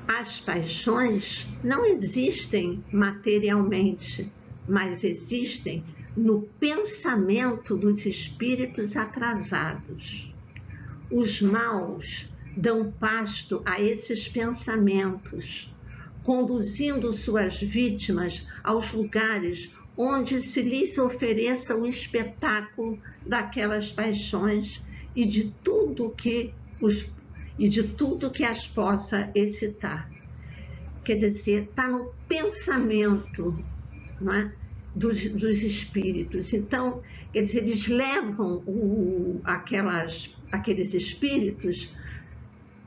as paixões não existem materialmente, mas existem no pensamento dos espíritos atrasados. Os maus dão pasto a esses pensamentos, conduzindo suas vítimas aos lugares onde se lhes ofereça o espetáculo daquelas paixões e de tudo que as possa excitar. Quer dizer, está no pensamento, não é, dos espíritos. Então, quer dizer, eles levam aqueles espíritos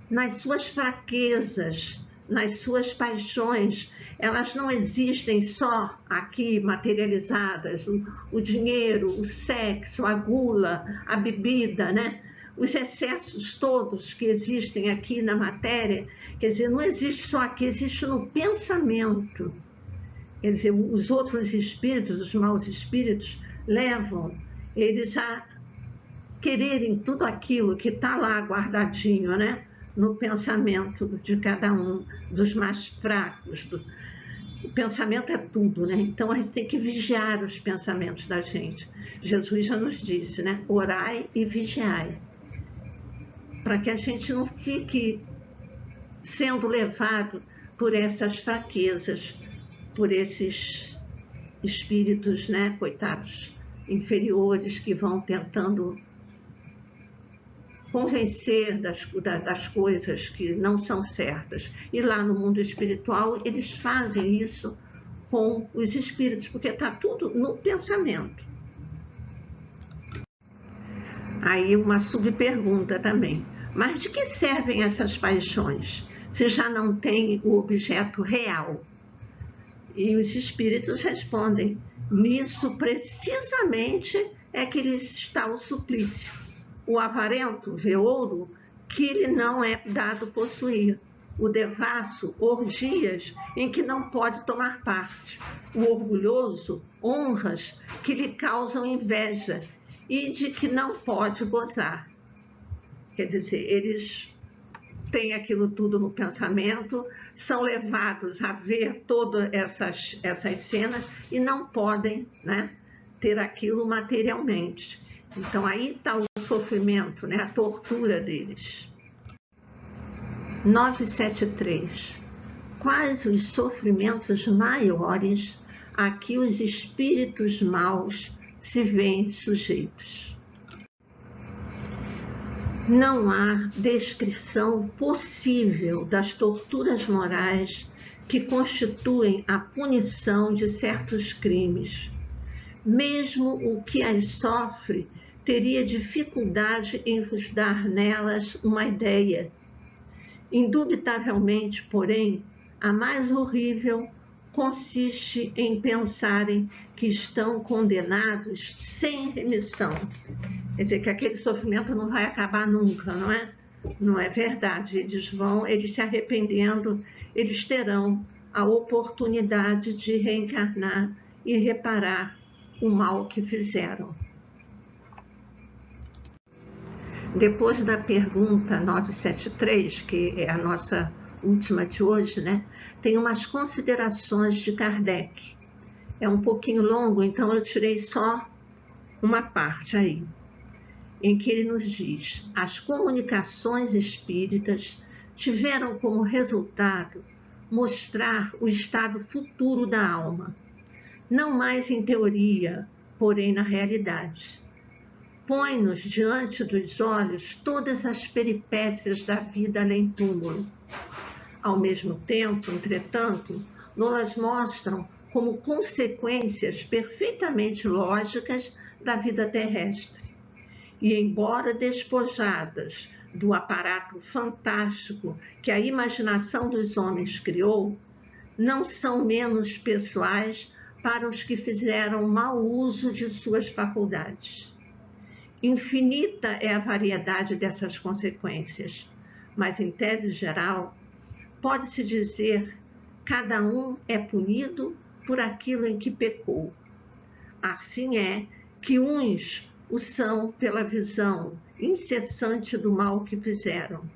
nas suas fraquezas, nas suas paixões. Elas não existem só aqui materializadas, o dinheiro, o sexo, a gula, a bebida, né? Os excessos todos que existem aqui na matéria, quer dizer, não existe só aqui, existe no pensamento. Quer dizer, os outros espíritos, os maus espíritos, levam eles a quererem tudo aquilo que está lá guardadinho, né, no pensamento de cada um, dos mais fracos. O pensamento é tudo, né? Então a gente tem que vigiar os pensamentos da gente. Jesus já nos disse, né? Orai e vigiai, para que a gente não fique sendo levado por essas fraquezas, por esses espíritos, né, coitados, inferiores, que vão tentando convencer das coisas que não são certas. E lá no mundo espiritual, eles fazem isso com os espíritos, porque está tudo no pensamento. Aí uma subpergunta também: mas de que servem essas paixões, se já não tem o objeto real? E os espíritos respondem: nisso precisamente é que lhes está o suplício. O avarento vê ouro que lhe não é dado possuir. O devasso, orgias em que não pode tomar parte. O orgulhoso, honras que lhe causam inveja e de que não pode gozar. Quer dizer, eles têm aquilo tudo no pensamento, são levados a ver todas essas cenas e não podem, né, ter aquilo materialmente. Então aí está o sofrimento, né, a tortura deles. 973. Quais os sofrimentos maiores a que os espíritos maus se veem sujeitos. Não há descrição possível das torturas morais que constituem a punição de certos crimes. Mesmo o que as sofre teria dificuldade em vos dar nelas uma ideia. Indubitavelmente, porém, a mais horrível consiste em pensarem que estão condenados sem remissão. Quer dizer, que aquele sofrimento não vai acabar nunca, não é? Não é verdade. Eles se arrependendo, eles terão a oportunidade de reencarnar e reparar o mal que fizeram. Depois da pergunta 973, que é a nossa última de hoje, né, tem umas considerações de Kardec. É um pouquinho longo, então eu tirei só uma parte aí, em que ele nos diz: as comunicações espíritas tiveram como resultado mostrar o estado futuro da alma, não mais em teoria, porém na realidade. Põe-nos diante dos olhos todas as peripécias da vida além-túmulo. Ao mesmo tempo, entretanto, nos mostram como consequências perfeitamente lógicas da vida terrestre. E, embora despojadas do aparato fantástico que a imaginação dos homens criou, não são menos pessoais para os que fizeram mau uso de suas faculdades. Infinita é a variedade dessas consequências, mas, em tese geral, pode-se dizer: cada um é punido por aquilo em que pecou. Assim é que uns o são pela visão incessante do mal que fizeram,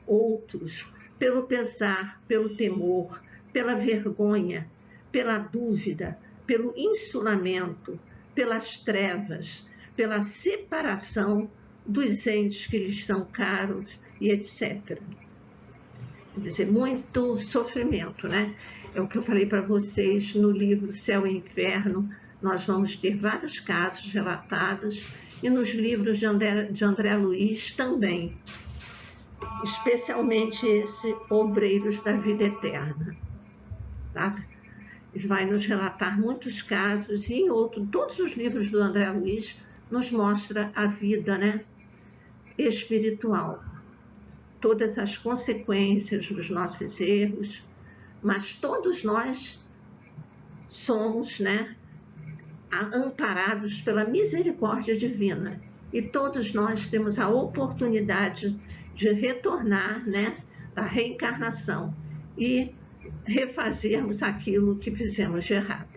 outros pelo pesar, pelo temor, pela vergonha, pela dúvida, pelo insulamento, pelas trevas, pela separação dos entes que lhes são caros e etc. Quer dizer, muito sofrimento, né? É o que eu falei para vocês no livro Céu e Inferno. Nós vamos ter vários casos relatados, e nos livros de André Luiz também, especialmente esse Obreiros da Vida Eterna. Tá? Ele vai nos relatar muitos casos, e em todos os livros do André Luiz nos mostra a vida, né, espiritual. Todas as consequências dos nossos erros, mas todos nós somos, né, amparados pela misericórdia divina. E todos nós temos a oportunidade de retornar, né, da reencarnação e refazermos aquilo que fizemos de errado.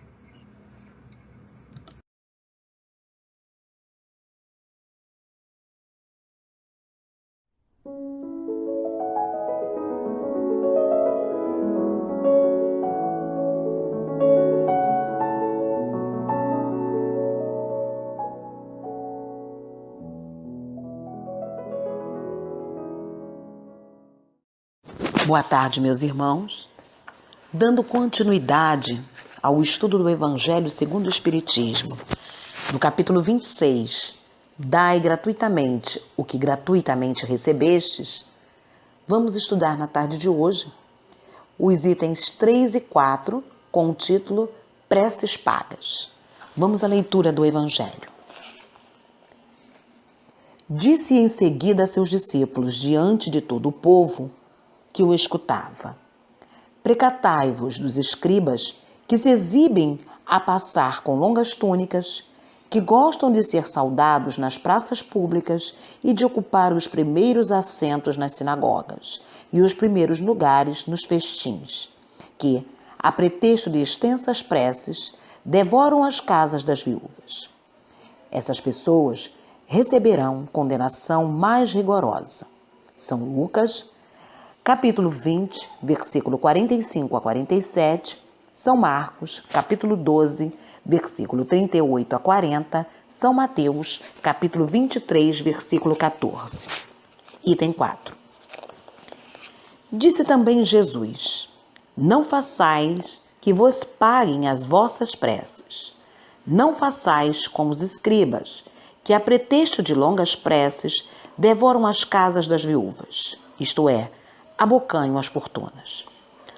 Boa tarde, meus irmãos. Dando continuidade ao estudo do Evangelho segundo o Espiritismo, no capítulo 26, Dai gratuitamente o que gratuitamente recebestes, vamos estudar na tarde de hoje os itens 3 e 4 com o título Preces Pagas. Vamos à leitura do Evangelho. Disse em seguida a seus discípulos, diante de todo o povo que o escutava: precatai-vos dos escribas que se exibem a passar com longas túnicas, que gostam de ser saudados nas praças públicas e de ocupar os primeiros assentos nas sinagogas e os primeiros lugares nos festins, que, a pretexto de extensas preces, devoram as casas das viúvas. Essas pessoas receberão condenação mais rigorosa. São Lucas, capítulo 20, versículo 45 a 47, São Marcos, capítulo 12, versículo 38 a 40, São Mateus, capítulo 23, versículo 14. Item 4. Disse também Jesus: não façais que vos paguem as vossas preces. Não façais como os escribas, que a pretexto de longas preces devoram as casas das viúvas, isto é, abocanham as fortunas.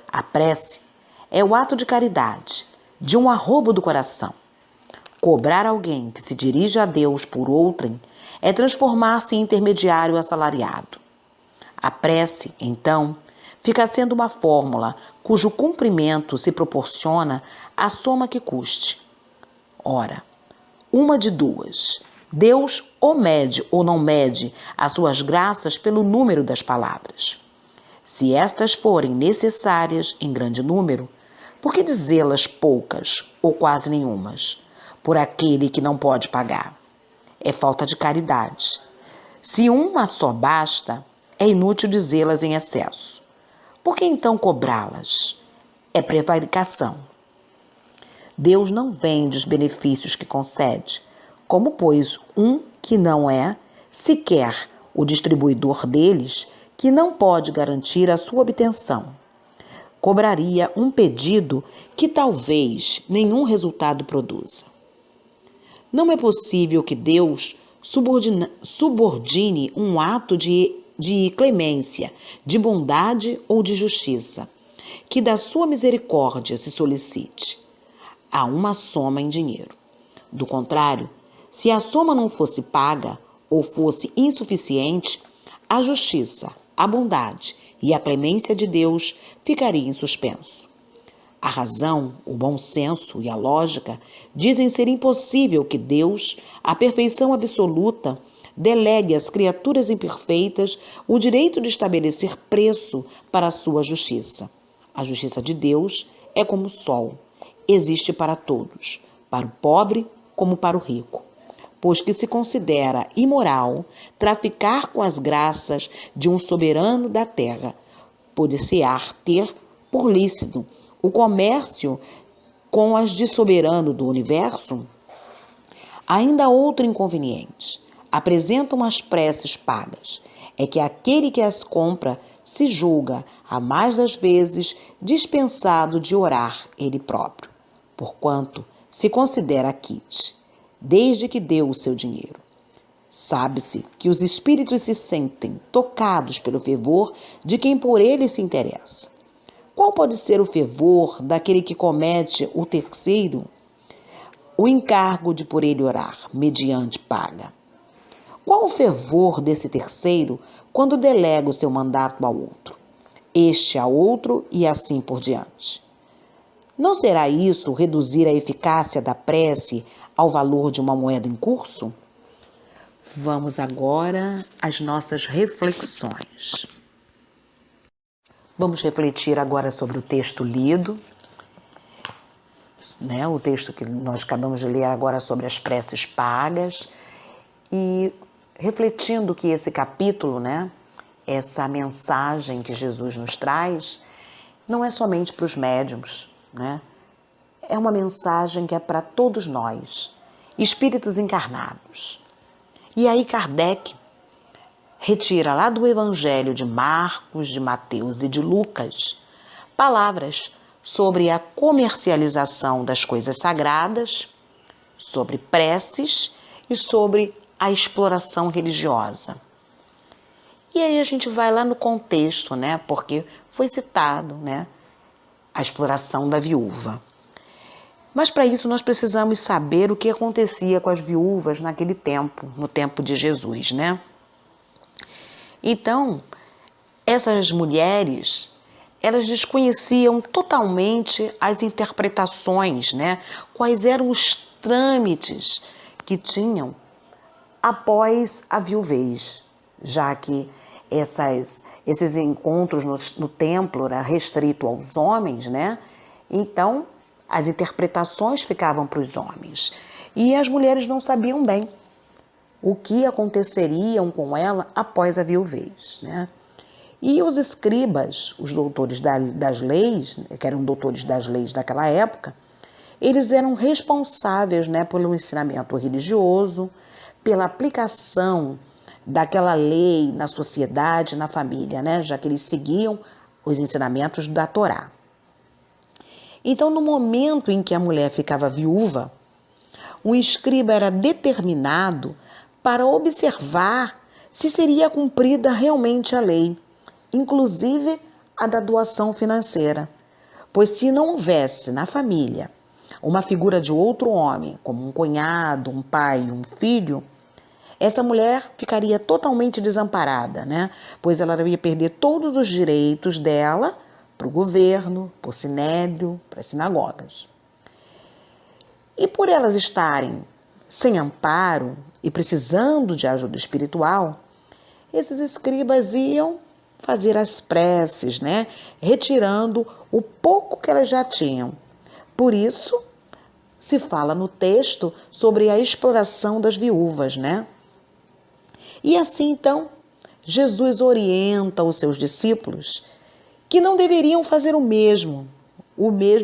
A prece é o ato de caridade, de um arrobo do coração. Cobrar alguém que se dirige a Deus por outrem é transformar-se em intermediário assalariado. A prece, então, fica sendo uma fórmula cujo cumprimento se proporciona à soma que custe. Ora, uma de duas: Deus ou mede ou não mede as suas graças pelo número das palavras. Se estas forem necessárias em grande número, por que dizê-las poucas ou quase nenhumas, por aquele que não pode pagar? É falta de caridade. Se uma só basta, é inútil dizê-las em excesso. Por que então cobrá-las? É prevaricação. Deus não vende os benefícios que concede, como, pois, um que não é sequer o distribuidor deles, que não pode garantir a sua obtenção. Cobraria um pedido que talvez nenhum resultado produza. Não é possível que Deus subordine um ato de clemência, de bondade ou de justiça, que da sua misericórdia se solicite, a uma soma em dinheiro. Do contrário, se a soma não fosse paga ou fosse insuficiente, a justiça, a bondade e a clemência de Deus ficariam em suspenso. A razão, o bom senso e a lógica dizem ser impossível que Deus, a perfeição absoluta, delegue às criaturas imperfeitas o direito de estabelecer preço para a sua justiça. A justiça de Deus é como o sol, existe para todos, para o pobre como para o rico, pois que se considera imoral traficar com as graças de um soberano da terra, poder-se-á ter por lícito o comércio com as de soberano do universo? Ainda outro inconveniente. Apresentam as preces pagas. É que aquele que as compra se julga, a mais das vezes, dispensado de orar ele próprio, porquanto se considera quite, desde que deu o seu dinheiro. Sabe-se que os espíritos se sentem tocados pelo fervor de quem por ele se interessa. Qual pode ser o fervor daquele que comete o terceiro o encargo de por ele orar, mediante paga? Qual o fervor desse terceiro quando delega o seu mandato ao outro, este a outro e assim por diante? Não será isso reduzir a eficácia da prece ao valor de uma moeda em curso? Vamos agora às nossas reflexões. Vamos refletir agora sobre o texto lido, o texto que nós acabamos de ler agora sobre as preces pagas, e refletindo que esse capítulo, essa mensagem que Jesus nos traz, não é somente para os médiuns, é uma mensagem que é para todos nós, espíritos encarnados. E aí Kardec retira lá do Evangelho de Marcos, de Mateus e de Lucas palavras sobre a comercialização das coisas sagradas, sobre preces e sobre a exploração religiosa. E aí a gente vai lá no contexto, porque foi citado, a exploração da viúva. Mas para isso nós precisamos saber o que acontecia com as viúvas naquele tempo, no tempo de Jesus, Então, essas mulheres, elas desconheciam totalmente as interpretações, quais eram os trâmites que tinham após a viuvez, já que esses encontros no templo eram restritos aos homens, Então, as interpretações ficavam para os homens. E as mulheres não sabiam bem o que aconteceria com ela após a viuvez, E os escribas, os doutores das leis, que eram doutores das leis daquela época, eles eram responsáveis, pelo ensinamento religioso, pela aplicação daquela lei na sociedade, na família, já que eles seguiam os ensinamentos da Torá. Então, no momento em que a mulher ficava viúva, o escriba era determinado para observar se seria cumprida realmente a lei, inclusive a da doação financeira. Pois se não houvesse na família uma figura de outro homem, como um cunhado, um pai, um filho, essa mulher ficaria totalmente desamparada, né? Pois ela ia perder todos os direitos dela para o governo, para o sinédrio, para as sinagogas. E por elas estarem sem amparo e precisando de ajuda espiritual, esses escribas iam fazer as preces, né? Retirando o pouco que elas já tinham. Por isso, se fala no texto sobre a exploração das viúvas, né? E assim, então, Jesus orienta os seus discípulos que não deveriam fazer o mesmo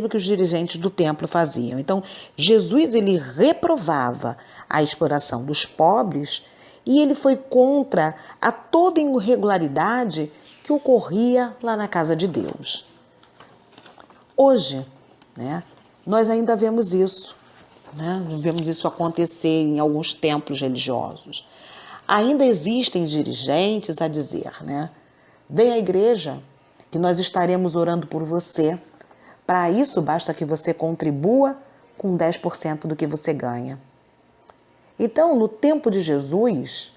que os dirigentes do templo faziam. Então, Jesus, ele reprovava a exploração dos pobres e ele foi contra a toda irregularidade que ocorria lá na casa de Deus. Hoje, né, nós ainda vemos isso, né? Vemos isso acontecer em alguns templos religiosos. Ainda existem dirigentes a dizer, né, vem à igreja que nós estaremos orando por você. Para isso, basta que você contribua com 10% do que você ganha. Então, no tempo de Jesus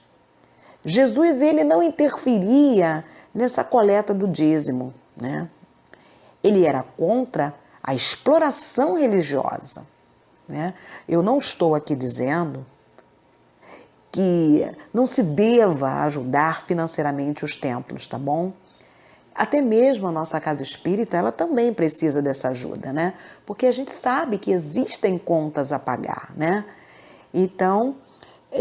ele não interferia nessa coleta do dízimo, né? Ele era contra a exploração religiosa, né? Eu não estou aqui dizendo que não se deva ajudar financeiramente os templos, tá bom? Até mesmo a nossa casa espírita, ela também precisa dessa ajuda, né? Porque a gente sabe que existem contas a pagar, né? Então,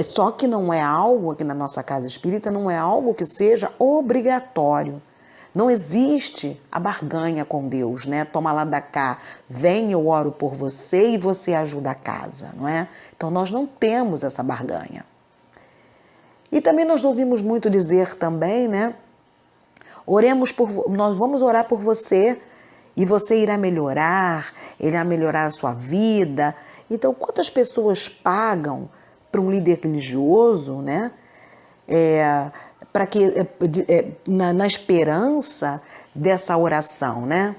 só que não é algo aqui na nossa casa espírita, não é algo que seja obrigatório. Não existe a barganha com Deus, né? Toma lá da cá, vem, eu oro por você e você ajuda a casa, não é? Então, nós não temos essa barganha. E também nós ouvimos muito dizer também, né? Nós vamos orar por você e você irá melhorar a sua vida. Então, quantas pessoas pagam para um líder religioso, né? Na esperança dessa oração, né?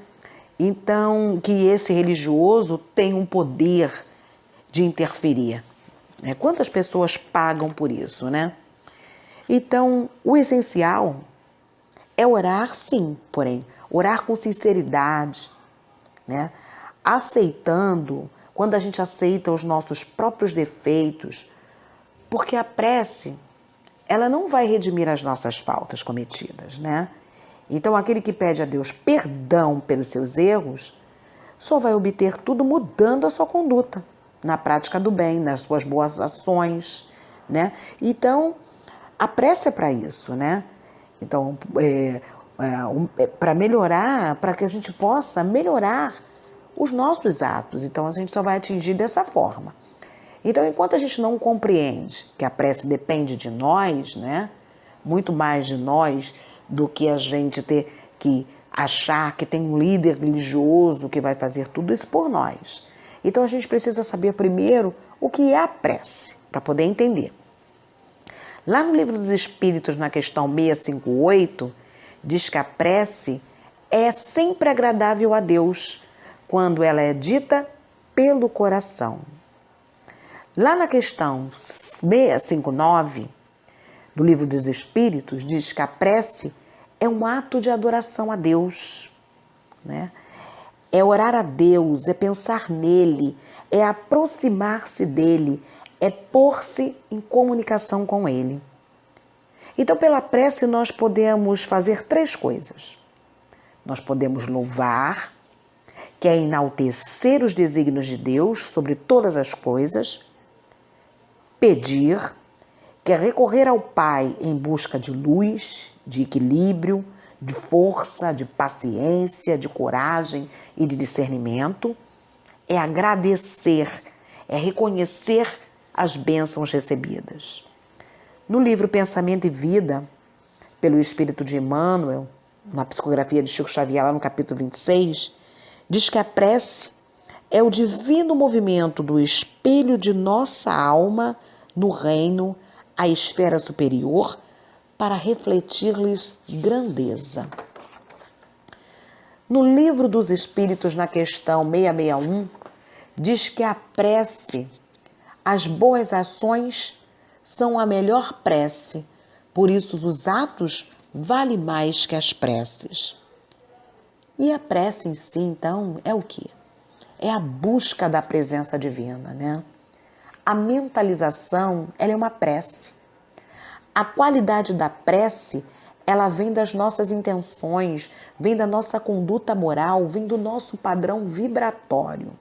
Então, que esse religioso tem um poder de interferir, né? Quantas pessoas pagam por isso, né? Então, o essencial é orar, sim, porém, orar com sinceridade, né? Aceitando, quando a gente aceita os nossos próprios defeitos, porque a prece, ela não vai redimir as nossas faltas cometidas, né? Então, aquele que pede a Deus perdão pelos seus erros, só vai obter tudo mudando a sua conduta, na prática do bem, nas suas boas ações, né? Então, a prece é para isso, né? Então, para melhorar, para que a gente possa melhorar os nossos atos. Então, a gente só vai atingir dessa forma. Então, enquanto a gente não compreende que a prece depende de nós, né? Muito mais de nós do que a gente ter que achar que tem um líder religioso que vai fazer tudo isso por nós. Então, a gente precisa saber primeiro o que é a prece, para poder entender. Lá no Livro dos Espíritos, na questão 658, diz que a prece é sempre agradável a Deus quando ela é dita pelo coração. Lá na questão 659 do Livro dos Espíritos, diz que a prece é um ato de adoração a Deus, né? É orar a Deus, é pensar nele, é aproximar-se dele, é pôr-se em comunicação com ele. Então, pela prece, nós podemos fazer 3 coisas. Nós podemos louvar, que é enaltecer os desígnios de Deus sobre todas as coisas. Pedir, que é recorrer ao Pai em busca de luz, de equilíbrio, de força, de paciência, de coragem e de discernimento. É agradecer, é reconhecer as bênçãos recebidas. No livro Pensamento e Vida, pelo Espírito de Emmanuel, na psicografia de Chico Xavier, lá no capítulo 26, diz que a prece é o divino movimento do espelho de nossa alma no reino, a esfera superior, para refletir-lhes grandeza. No Livro dos Espíritos, na questão 661, diz que a prece, as boas ações, são a melhor prece, por isso os atos valem mais que as preces. E a prece em si, então, é o quê? É a busca da presença divina, né? A mentalização, ela é uma prece. A qualidade da prece, ela vem das nossas intenções, vem da nossa conduta moral, vem do nosso padrão vibratório.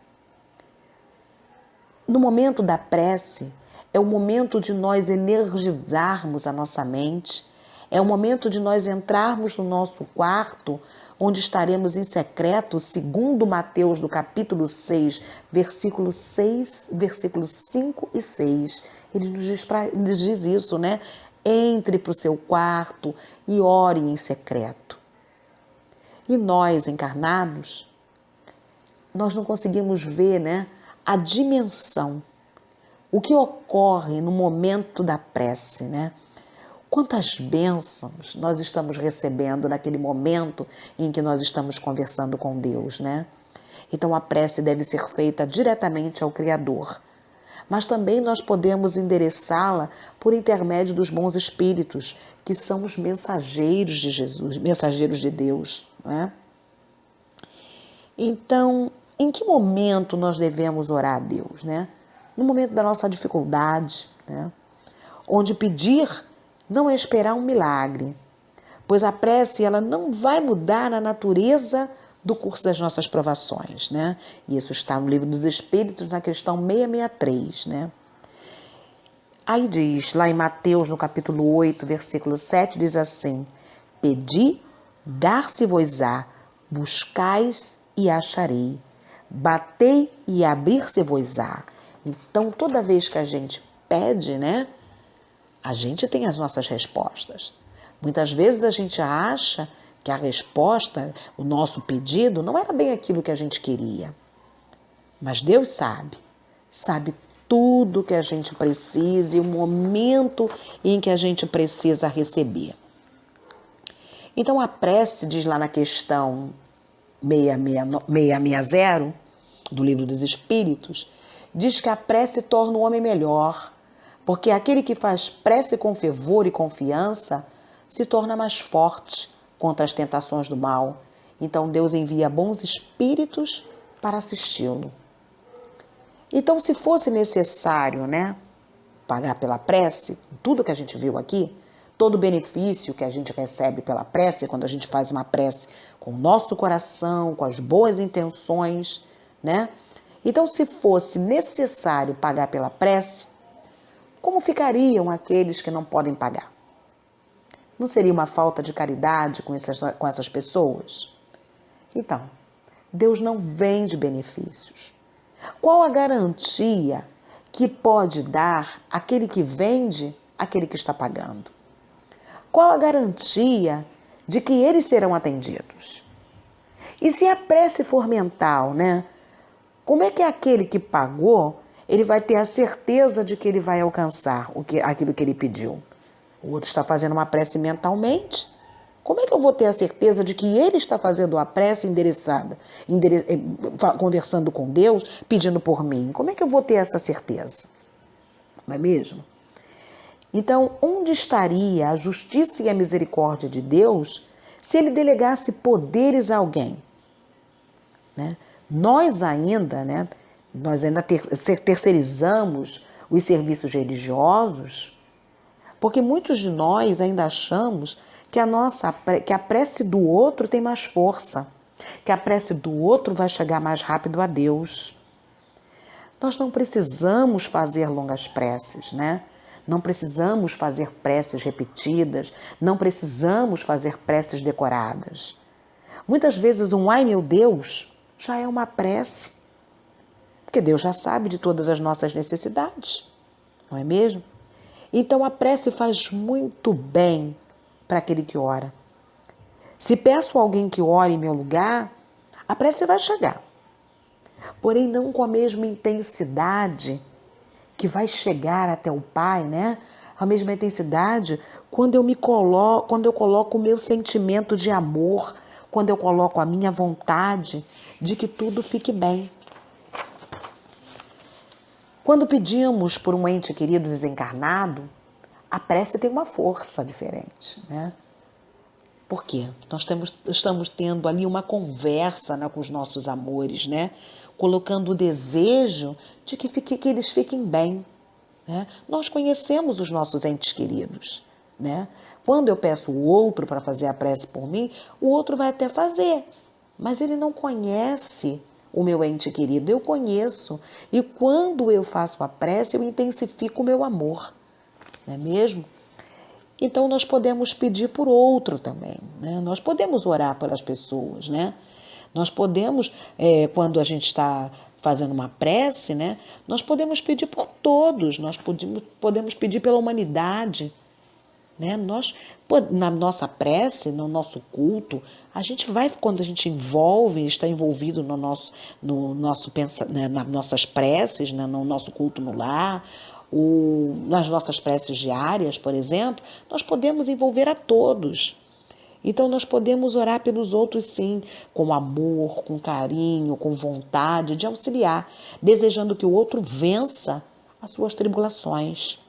No momento da prece, é o momento de nós energizarmos a nossa mente, é o momento de nós entrarmos no nosso quarto, onde estaremos em secreto, segundo Mateus, do capítulo 6, versículos 5 e 6. Ele nos diz isso, né? Entre para o seu quarto e ore em secreto. E nós, encarnados, nós não conseguimos ver, né, a dimensão, o que ocorre no momento da prece, né? Quantas bênçãos nós estamos recebendo naquele momento em que nós estamos conversando com Deus, né? Então a prece deve ser feita diretamente ao Criador. Mas também nós podemos endereçá-la por intermédio dos bons espíritos, que são os mensageiros de Jesus, mensageiros de Deus, não é? Então, em que momento nós devemos orar a Deus, né? No momento da nossa dificuldade, né? Onde pedir não é esperar um milagre, pois a prece ela não vai mudar a natureza do curso das nossas provações, né? Isso está no Livro dos Espíritos, na questão 663, né? Aí diz, lá em Mateus, no capítulo 8, versículo 7, diz assim: Pedi, dar-se-vos-á, buscais e acharei, batei e abrir-se-vos-á. Então, toda vez que a gente pede, né? A gente tem as nossas respostas. Muitas vezes a gente acha que a resposta, o nosso pedido, não era bem aquilo que a gente queria. Mas Deus sabe tudo que a gente precisa e o momento em que a gente precisa receber. Então a prece, diz lá na questão 660 do Livro dos Espíritos, diz que a prece torna o homem melhor, porque aquele que faz prece com fervor e confiança se torna mais forte contra as tentações do mal. Então Deus envia bons espíritos para assisti-lo. Então, se fosse necessário, né, pagar pela prece, tudo que a gente viu aqui, todo o benefício que a gente recebe pela prece, quando a gente faz uma prece com o nosso coração, com as boas intenções, né? Então, se fosse necessário pagar pela prece, como ficariam aqueles que não podem pagar? Não seria uma falta de caridade com essas pessoas? Então, Deus não vende benefícios. Qual a garantia que pode dar aquele que vende, aquele que está pagando? Qual a garantia de que eles serão atendidos? E se a prece for mental, né? Como é que aquele que pagou, ele vai ter a certeza de que ele vai alcançar aquilo que ele pediu? O outro está fazendo uma prece mentalmente. Como é que eu vou ter a certeza de que ele está fazendo a prece conversando com Deus, pedindo por mim? Como é que eu vou ter essa certeza? Não é mesmo? Então, onde estaria a justiça e a misericórdia de Deus se ele delegasse poderes a alguém? Né? Nós ainda terceirizamos os serviços religiosos, porque muitos de nós ainda achamos que a prece do outro tem mais força, que a prece do outro vai chegar mais rápido a Deus. Nós não precisamos fazer longas preces, né? Não precisamos fazer preces repetidas, não precisamos fazer preces decoradas. Muitas vezes um ai meu Deus já é uma prece, porque Deus já sabe de todas as nossas necessidades, não é mesmo? Então a prece faz muito bem para aquele que ora. Se peço a alguém que ore em meu lugar, A prece vai chegar, porém não com a mesma intensidade que vai chegar até o Pai, né? A mesma intensidade quando eu coloco o meu sentimento de amor, quando eu coloco a minha vontade de que tudo fique bem. Quando pedimos por um ente querido desencarnado, a prece tem uma força diferente, né? Por quê? Nós estamos tendo ali uma conversa, né, com os nossos amores, né? Colocando o desejo de que eles fiquem bem, né? Nós conhecemos os nossos entes queridos, né? Quando eu peço o outro para fazer a prece por mim, o outro vai até fazer, mas ele não conhece o meu ente querido, eu conheço. E quando eu faço a prece, eu intensifico o meu amor, não é mesmo? Então nós podemos pedir por outro também, né? Nós podemos orar pelas pessoas, né? Nós podemos, quando a gente está fazendo uma prece, né? Nós podemos pedir por todos, nós podemos pedir pela humanidade, né? Na nossa prece, no nosso culto, quando a gente está envolvido nas nossas preces, né? No nosso culto no lar, nas nossas preces diárias, por exemplo, nós podemos envolver a todos. Então nós podemos orar pelos outros sim, com amor, com carinho, com vontade de auxiliar, desejando que o outro vença as suas tribulações.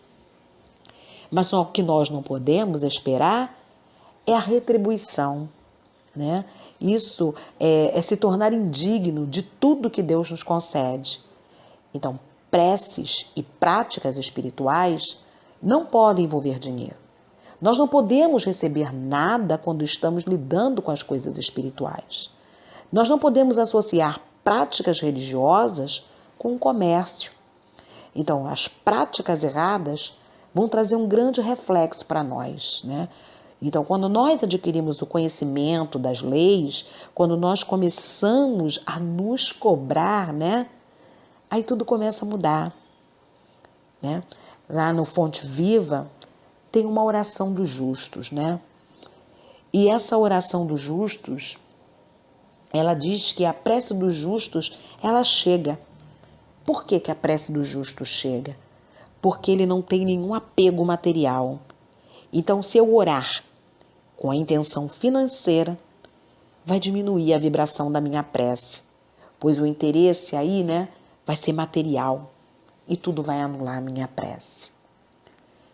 Mas o que nós não podemos esperar é a retribuição, né? Isso é se tornar indigno de tudo que Deus nos concede. Então, preces e práticas espirituais não podem envolver dinheiro. Nós não podemos receber nada quando estamos lidando com as coisas espirituais. Nós não podemos associar práticas religiosas com o comércio. Então, as práticas erradas vão trazer um grande reflexo para nós, né? Então, quando nós adquirimos o conhecimento das leis, quando nós começamos a nos cobrar, né? Aí tudo começa a mudar, né? Lá no Fonte Viva tem uma oração dos justos, né? E essa oração dos justos, ela diz que a prece dos justos, ela chega. Por que a prece dos justos chega? Porque ele não tem nenhum apego material. Então, se eu orar com a intenção financeira, vai diminuir a vibração da minha prece, pois o interesse aí, né, vai ser material e tudo vai anular a minha prece.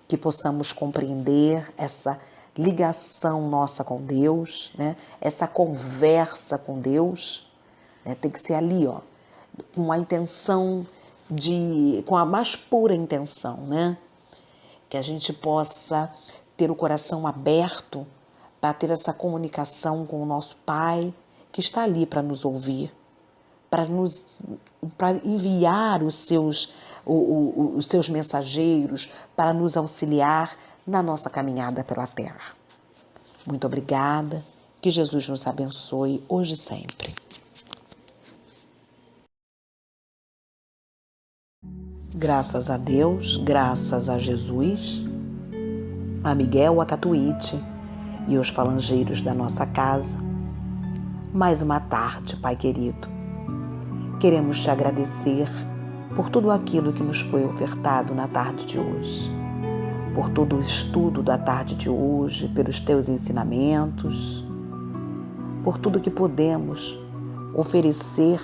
Que possamos compreender essa ligação nossa com Deus, né, essa conversa com Deus, né, tem que ser ali, ó, com a intenção com a mais pura intenção, né? Que a gente possa ter o coração aberto para ter essa comunicação com o nosso Pai, que está ali para nos ouvir, para enviar os seus mensageiros, para nos auxiliar na nossa caminhada pela terra. Muito obrigada, que Jesus nos abençoe hoje e sempre. Graças a Deus, graças a Jesus, a Miguel, a Catuíte e os falangeiros da nossa casa, mais uma tarde, Pai querido. Queremos te agradecer por tudo aquilo que nos foi ofertado na tarde de hoje, por todo o estudo da tarde de hoje, pelos teus ensinamentos, por tudo que podemos oferecer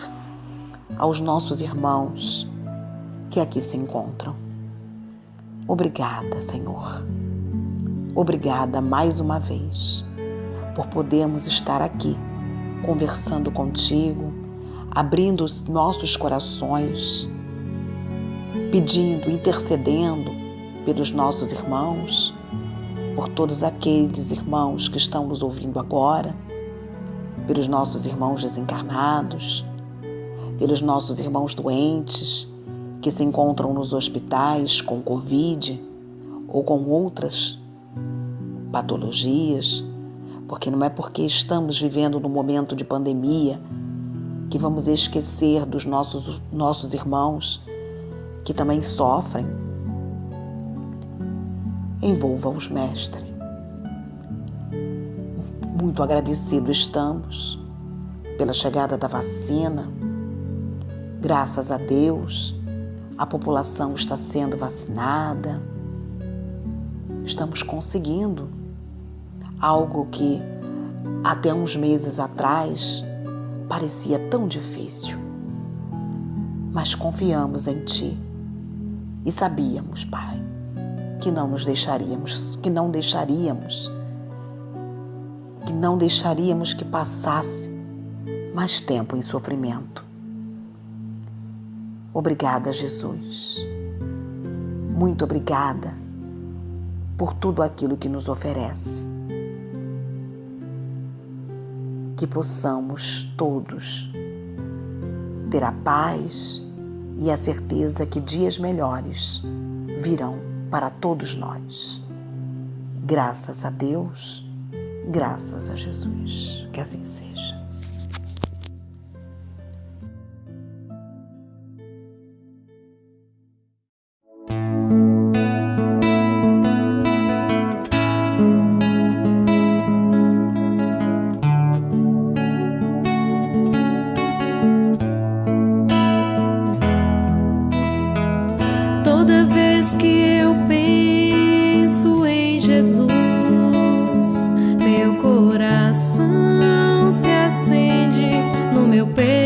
aos nossos irmãos que aqui se encontram. Obrigada, Senhor. Obrigada mais uma vez por podermos estar aqui conversando contigo, abrindo os nossos corações, pedindo, intercedendo pelos nossos irmãos, por todos aqueles irmãos que estão nos ouvindo agora, pelos nossos irmãos desencarnados, pelos nossos irmãos doentes, que se encontram nos hospitais com Covid ou com outras patologias, porque não é porque estamos vivendo num momento de pandemia que vamos esquecer dos nossos irmãos que também sofrem. Envolva-os, Mestre. Muito agradecido estamos pela chegada da vacina. Graças a Deus, a população está sendo vacinada. Estamos conseguindo algo que até uns meses atrás parecia tão difícil. Mas confiamos em Ti e sabíamos, Pai, que não deixaríamos que passasse mais tempo em sofrimento. Obrigada, Jesus. Muito obrigada por tudo aquilo que nos oferece. Que possamos todos ter a paz e a certeza que dias melhores virão para todos nós. Graças a Deus, graças a Jesus. Que assim seja. Toda vez que eu penso em Jesus, meu coração se acende no meu peito.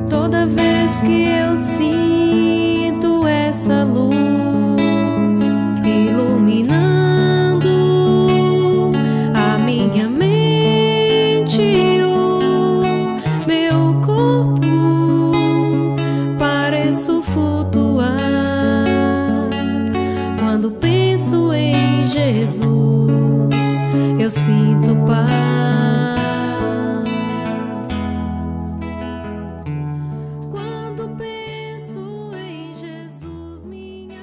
Toda vez que eu sinto essa luz iluminando a minha mente e o meu corpo, pareço flutuar. Quando penso em Jesus, eu sinto paz. Quando penso em Jesus, minha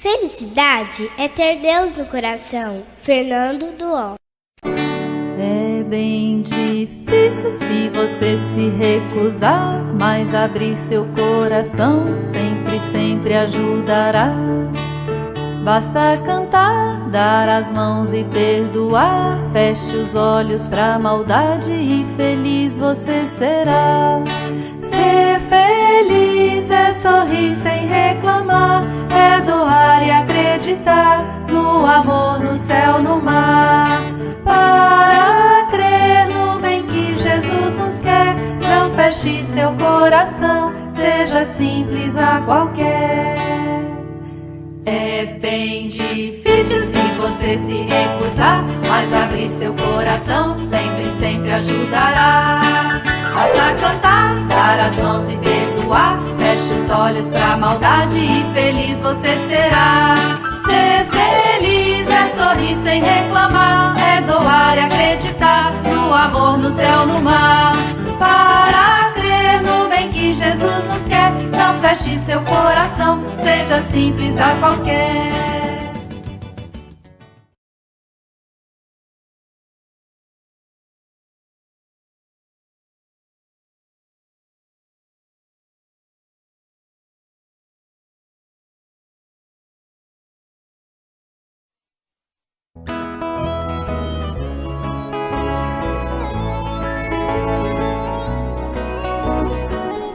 Felicidade é ter Deus no coração. Fernando Duó. É bem difícil se você se recusar, mas abrir seu coração sempre, sempre ajudará. Basta cantar, dar as mãos e perdoar. Feche os olhos pra maldade e feliz você será. Ser feliz é sorrir sem reclamar, é doar e acreditar no amor, no céu, no mar. Para crer no bem que Jesus nos quer, não feche seu coração, seja simples a qualquer. É bem difícil se você se recusar, mas abrir seu coração sempre, sempre ajudará. Basta cantar, dar as mãos e perdoar. Feche os olhos pra maldade e feliz você será. Ser feliz é sorrir sem reclamar, é doar e acreditar no amor, no céu, no mar. Para crer no bem que Jesus nos quer, não feche seu coração, seja simples a qualquer.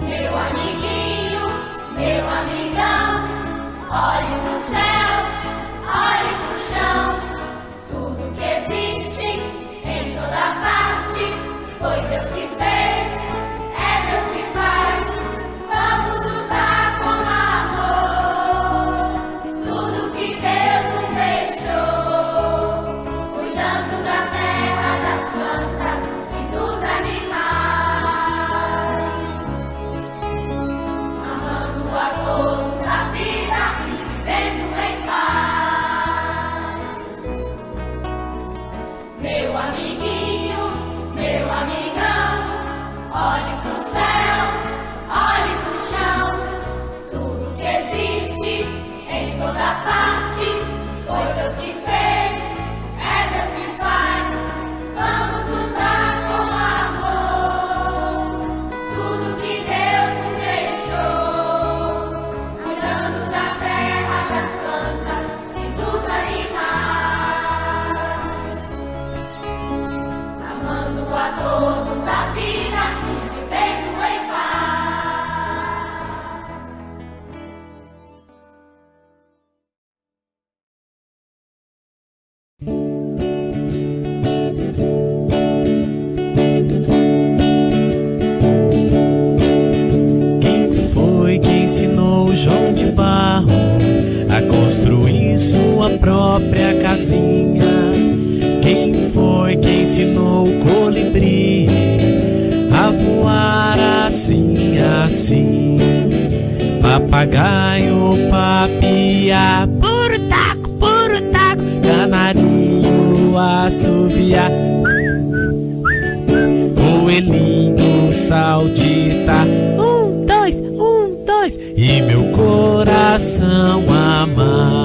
Meu amiguinho, meu amigão, olhe no céu, em sua própria casinha. Quem foi que ensinou o colibri a voar assim, assim? Papagaio, papiá, puro taco, canarinho, assobiar, coelhinho, saltitar, 1, 2, e meu coração amar.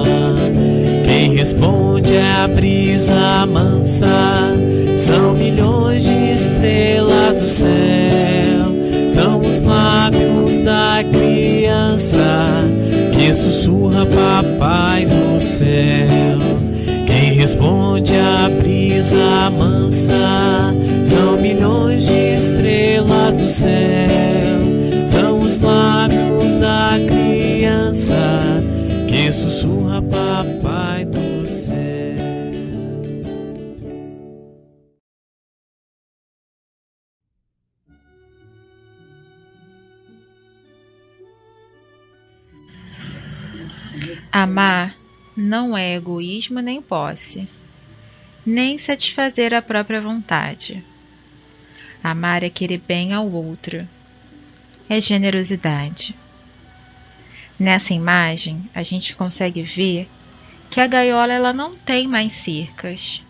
Quem responde é a brisa mansa, são milhões de estrelas no céu, são os lábios da criança que sussurra papai no céu. Quem responde à brisa mansa, são milhões de estrelas no céu, são os lábios da criança que sussurra papai do céu. Amar não é egoísmo nem posse, nem satisfazer a própria vontade. Amar é querer bem ao outro, é generosidade. Nessa imagem, a gente consegue ver que a gaiola ela não tem mais cercas.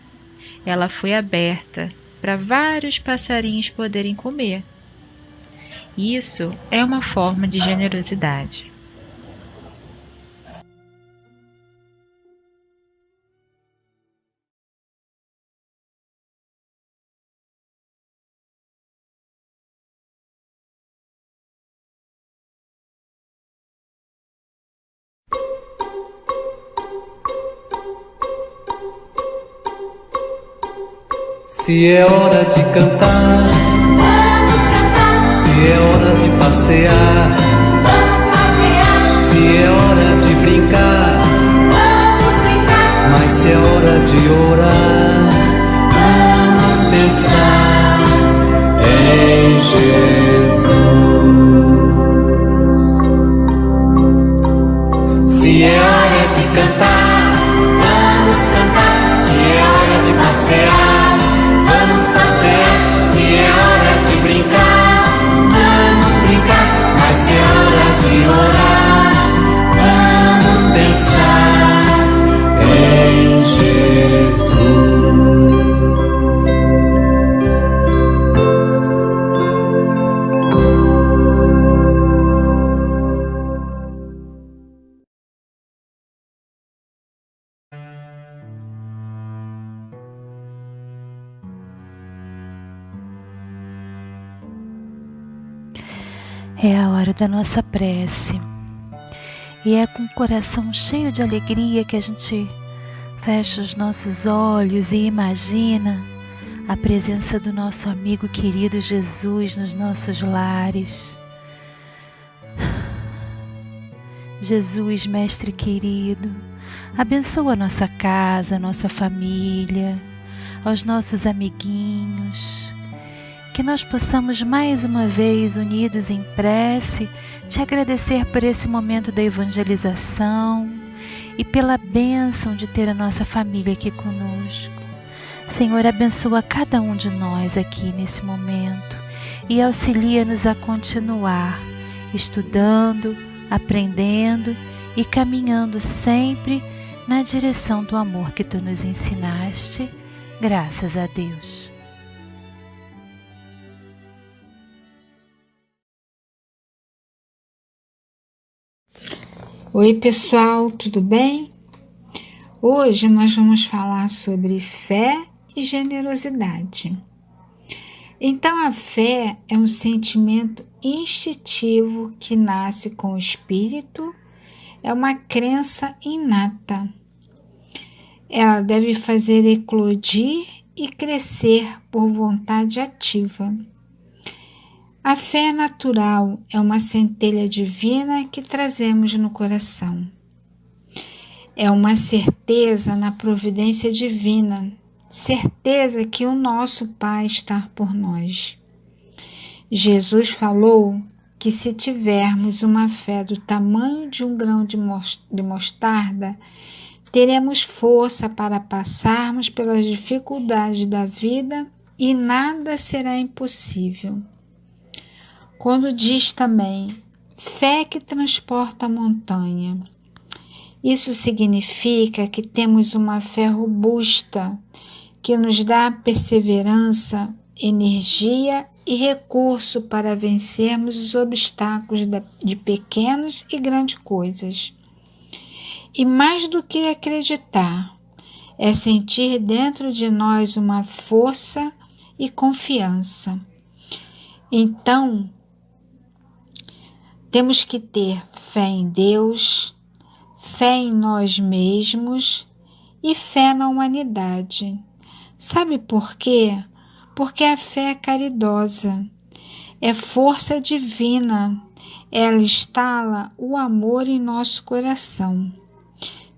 Ela foi aberta para vários passarinhos poderem comer. Isso é uma forma de generosidade. Se é hora de cantar, vamos cantar. Se é hora de passear, vamos passear. Se é hora de brincar, vamos brincar. Mas se é hora de orar, vamos pensar em Jesus. Se é hora de cantar, vamos cantar. Se é hora de passear, vamos passear. Se é hora de brincar, vamos brincar. Mas se é hora de orar, vamos pensar em Jesus. É a hora da nossa prece. E é com o coração cheio de alegria que a gente fecha os nossos olhos e imagina a presença do nosso amigo querido Jesus nos nossos lares. Jesus, Mestre querido, abençoa a nossa casa, a nossa família, aos nossos amiguinhos. Que nós possamos mais uma vez, unidos em prece, te agradecer por esse momento da evangelização e pela bênção de ter a nossa família aqui conosco. Senhor, abençoa cada um de nós aqui nesse momento e auxilia-nos a continuar estudando, aprendendo e caminhando sempre na direção do amor que Tu nos ensinaste. Graças a Deus. Oi pessoal, tudo bem? Hoje nós vamos falar sobre fé e generosidade. Então a fé é um sentimento instintivo que nasce com o espírito, é uma crença inata. Ela deve fazer eclodir e crescer por vontade ativa. A fé natural é uma centelha divina que trazemos no coração. É uma certeza na providência divina, certeza que o nosso Pai está por nós. Jesus falou que se tivermos uma fé do tamanho de um grão de mostarda, teremos força para passarmos pelas dificuldades da vida e nada será impossível. Quando diz também, fé que transporta a montanha, isso significa que temos uma fé robusta, que nos dá perseverança, energia e recurso para vencermos os obstáculos de pequenas e grandes coisas. E mais do que acreditar, é sentir dentro de nós uma força e confiança. Então, temos que ter fé em Deus, fé em nós mesmos e fé na humanidade. Sabe por quê? Porque a fé é caridosa, é força divina, ela instala o amor em nosso coração.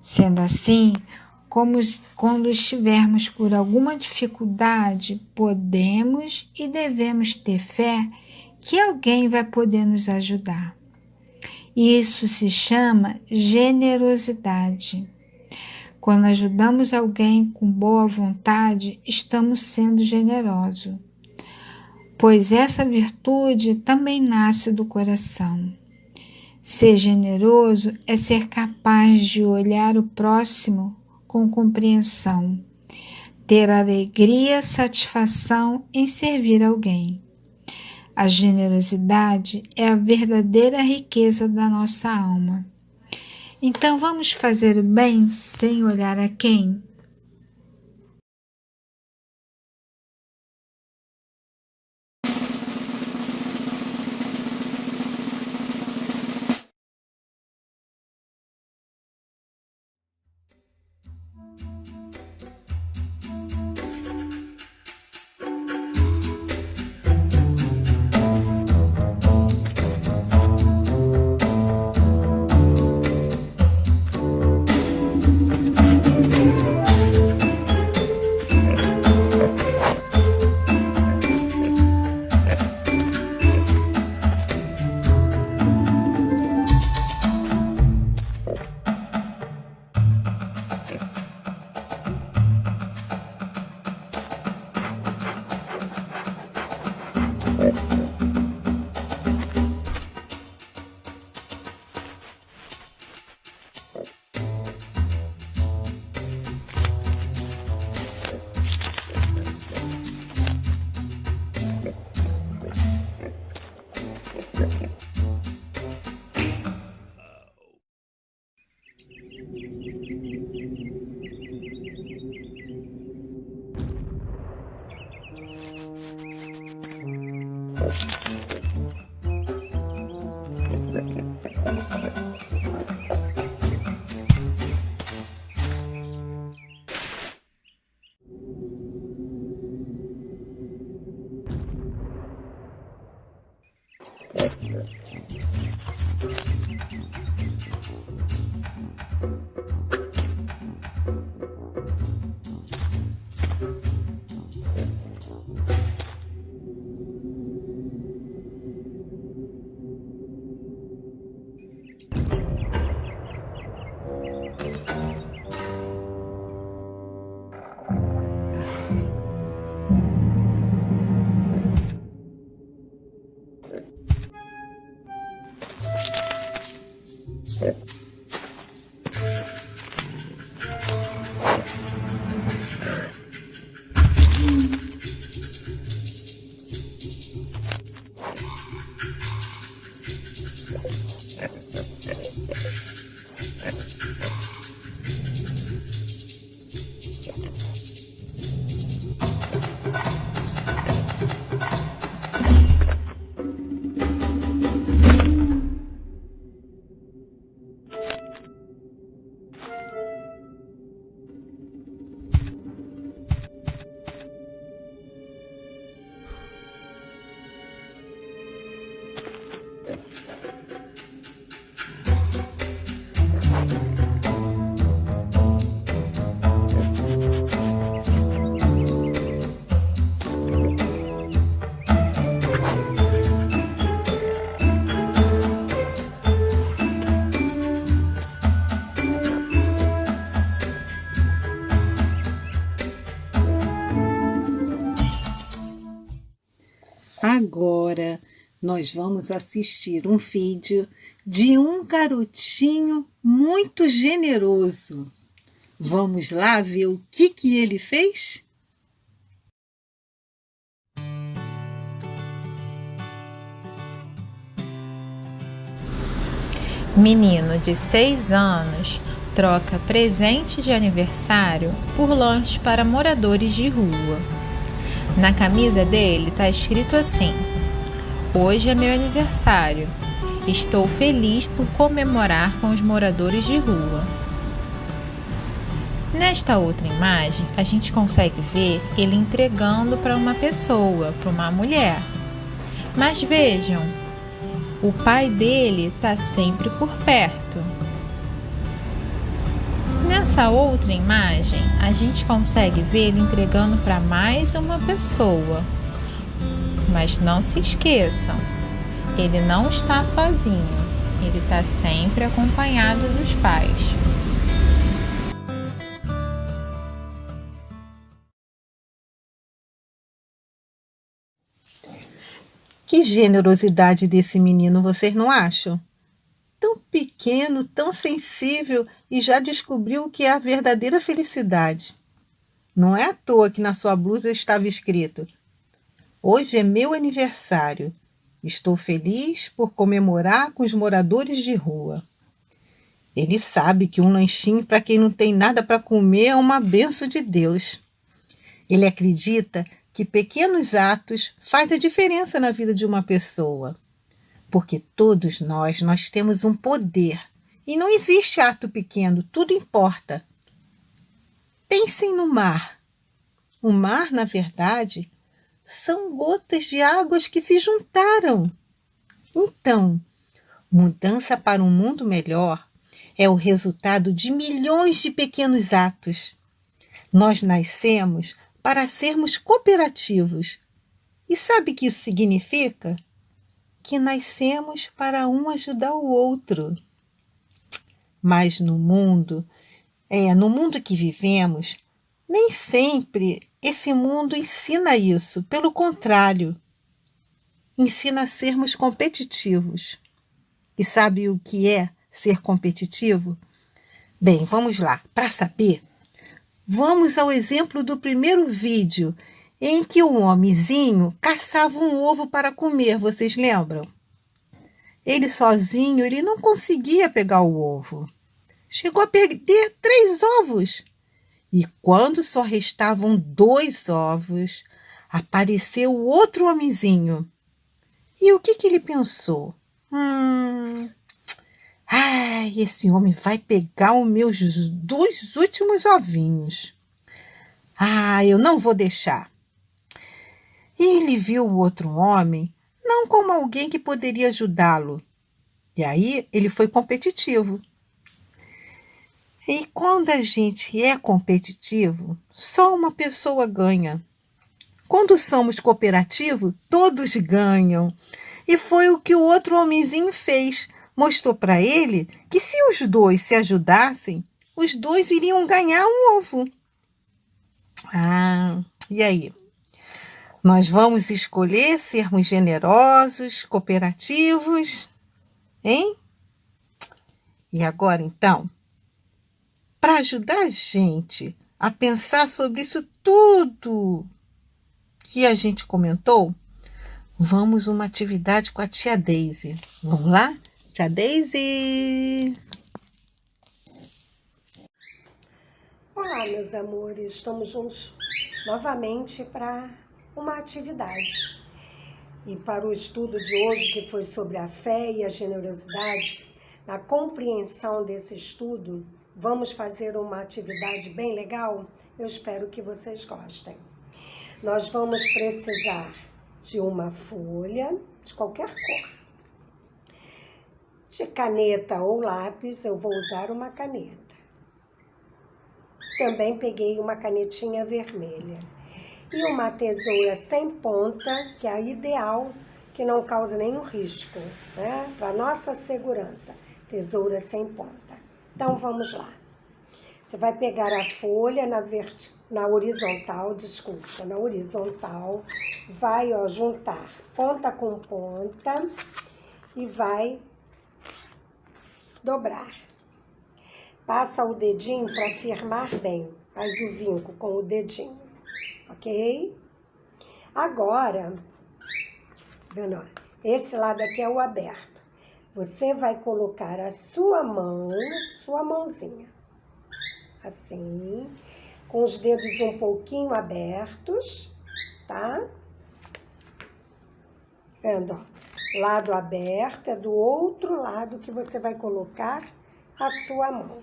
Sendo assim, quando estivermos por alguma dificuldade, podemos e devemos ter fé que alguém vai poder nos ajudar. Isso se chama generosidade. Quando ajudamos alguém com boa vontade, estamos sendo generosos, pois essa virtude também nasce do coração. Ser generoso é ser capaz de olhar o próximo com compreensão, ter alegria e satisfação em servir alguém. A generosidade é a verdadeira riqueza da nossa alma. Então vamos fazer o bem sem olhar a quem? Agora nós vamos assistir um vídeo de um garotinho muito generoso. Vamos lá ver o que ele fez? Menino de 6 anos troca presente de aniversário por lanche para moradores de rua. Na camisa dele está escrito assim: hoje é meu aniversário. Estou feliz por comemorar com os moradores de rua. Nesta outra imagem, a gente consegue ver ele entregando para uma pessoa, para uma mulher. Mas vejam, o pai dele está sempre por perto. Nessa outra imagem, a gente consegue ver ele entregando para mais uma pessoa. Mas não se esqueçam, ele não está sozinho, ele está sempre acompanhado dos pais. Que generosidade desse menino, vocês não acham? Tão pequeno, tão sensível e já descobriu o que é a verdadeira felicidade. Não é à toa que na sua blusa estava escrito: hoje é meu aniversário. Estou feliz por comemorar com os moradores de rua. Ele sabe que um lanchinho para quem não tem nada para comer é uma bênção de Deus. Ele acredita que pequenos atos fazem a diferença na vida de uma pessoa. Porque todos nós temos um poder. E não existe ato pequeno, tudo importa. Pensem no mar. O mar, na verdade, são gotas de águas que se juntaram. Então, mudança para um mundo melhor é o resultado de milhões de pequenos atos. Nós nascemos para sermos cooperativos. E sabe o que isso significa? Que nascemos para um ajudar o outro. Mas no mundo que vivemos, nem sempre esse mundo ensina isso. Pelo contrário, ensina a sermos competitivos. E sabe o que é ser competitivo? Bem, vamos lá. Para saber, vamos ao exemplo do primeiro vídeo, em que um homenzinho caçava um ovo para comer, vocês lembram? Ele sozinho, ele não conseguia pegar o ovo. Chegou a perder 3 ovos. E quando só restavam 2 ovos, apareceu outro homenzinho. E o que ele pensou? Esse homem vai pegar os meus 2 últimos ovinhos. Eu não vou deixar. E ele viu o outro homem não como alguém que poderia ajudá-lo. E aí ele foi competitivo. E quando a gente é competitivo, só uma pessoa ganha. Quando somos cooperativos, todos ganham. E foi o que o outro homenzinho fez. Mostrou para ele que se os 2 se ajudassem, os 2 iriam ganhar um ovo. E aí? Nós vamos escolher sermos generosos, cooperativos, hein? E agora, então, para ajudar a gente a pensar sobre isso tudo que a gente comentou, vamos uma atividade com a tia Daisy. Vamos lá? Tia Daisy! Olá, meus amores. Estamos juntos novamente para uma atividade. E para o estudo de hoje, que foi sobre a fé e a generosidade, na compreensão desse estudo, vamos fazer uma atividade bem legal? Eu espero que vocês gostem. Nós vamos precisar de uma folha de qualquer cor. De caneta ou lápis, eu vou usar uma caneta. Também peguei uma canetinha vermelha. E uma tesoura sem ponta, que é a ideal, que não causa nenhum risco, né? Para nossa segurança, tesoura sem ponta. Então, vamos lá. Você vai pegar a folha na horizontal, na horizontal, vai juntar ponta com ponta e vai dobrar. Passa o dedinho para firmar bem, faz o vinco com o dedinho, ok? Agora, vendo, esse lado aqui é o aberto. Você vai colocar a sua mãozinha, assim, com os dedos um pouquinho abertos, tá? Vendo, ó, lado aberto é do outro lado que você vai colocar a sua mão.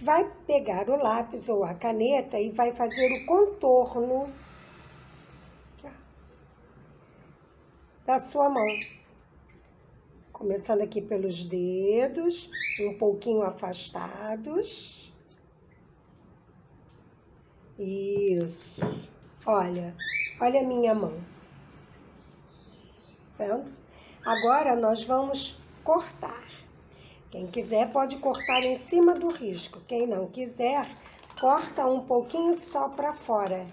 Vai pegar o lápis ou a caneta e vai fazer o contorno da sua mão. Começando aqui pelos dedos, um pouquinho afastados. Isso. Olha a minha mão. Vendo? Agora nós vamos cortar. Quem quiser pode cortar em cima do risco. Quem não quiser, corta um pouquinho só para fora.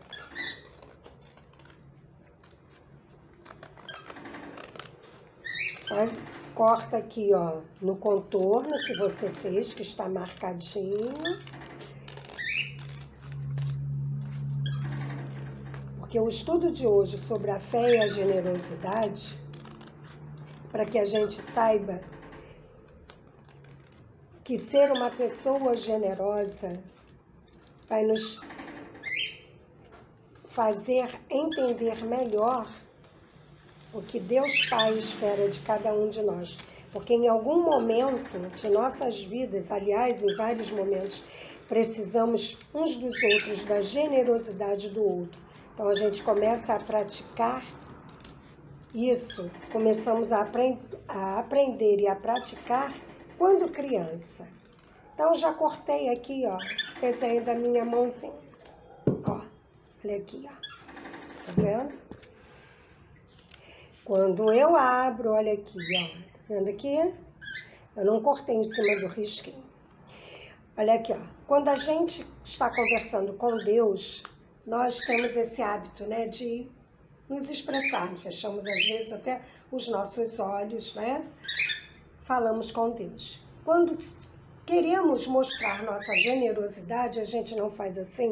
Corta aqui, ó, no contorno que você fez, que está marcadinho. Porque o estudo de hoje sobre a fé e a generosidade, para que a gente saiba que ser uma pessoa generosa vai nos fazer entender melhor o que Deus Pai espera de cada um de nós. Porque em algum momento de nossas vidas, aliás, em vários momentos, precisamos uns dos outros, da generosidade do outro. Então a gente começa a praticar isso, começamos a aprender e a praticar quando criança. Então já cortei aqui, ó, o desenho da minha mãozinha. Ó, olha aqui, ó. Tá vendo? Quando eu abro, olha aqui, ó. Tá vendo aqui? Eu não cortei em cima do risquinho. Olha aqui, ó. Quando a gente está conversando com Deus, nós temos esse hábito, né, de nos expressar. Fechamos, às vezes, até os nossos olhos, né? Falamos com Deus. Quando queremos mostrar nossa generosidade, a gente não faz assim.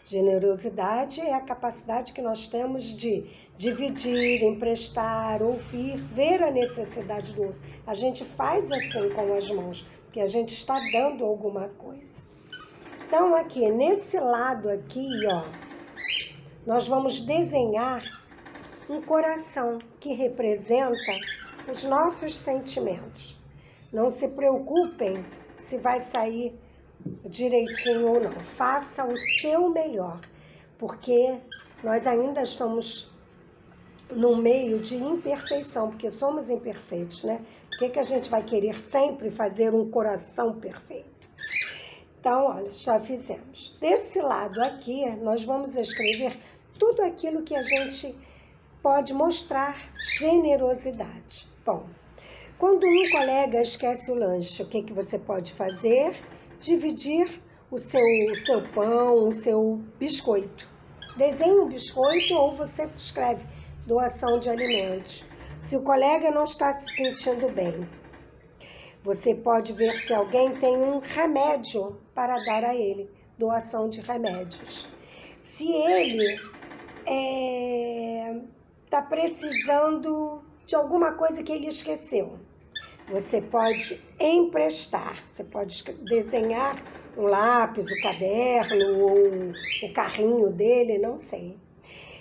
Generosidade é a capacidade que nós temos de dividir, emprestar, ouvir, ver a necessidade do outro. A gente faz assim com as mãos, porque a gente está dando alguma coisa. Então, aqui, nesse lado aqui, ó, nós vamos desenhar um coração que representa os nossos sentimentos. Não se preocupem se vai sair direitinho ou não. Faça o seu melhor, porque nós ainda estamos num meio de imperfeição, porque somos imperfeitos, né? Por que a gente vai querer sempre fazer um coração perfeito? Então, olha, já fizemos. Desse lado aqui, nós vamos escrever tudo aquilo que a gente pode mostrar generosidade. Bom, quando um colega esquece o lanche, o que você pode fazer? Dividir o seu pão, o seu biscoito. Desenhe um biscoito ou você escreve doação de alimentos. Se o colega não está se sentindo bem, você pode ver se alguém tem um remédio para dar a ele, doação de remédios. Se ele está precisando de alguma coisa que ele esqueceu, você pode emprestar, você pode desenhar um lápis, o caderno ou o carrinho dele, não sei.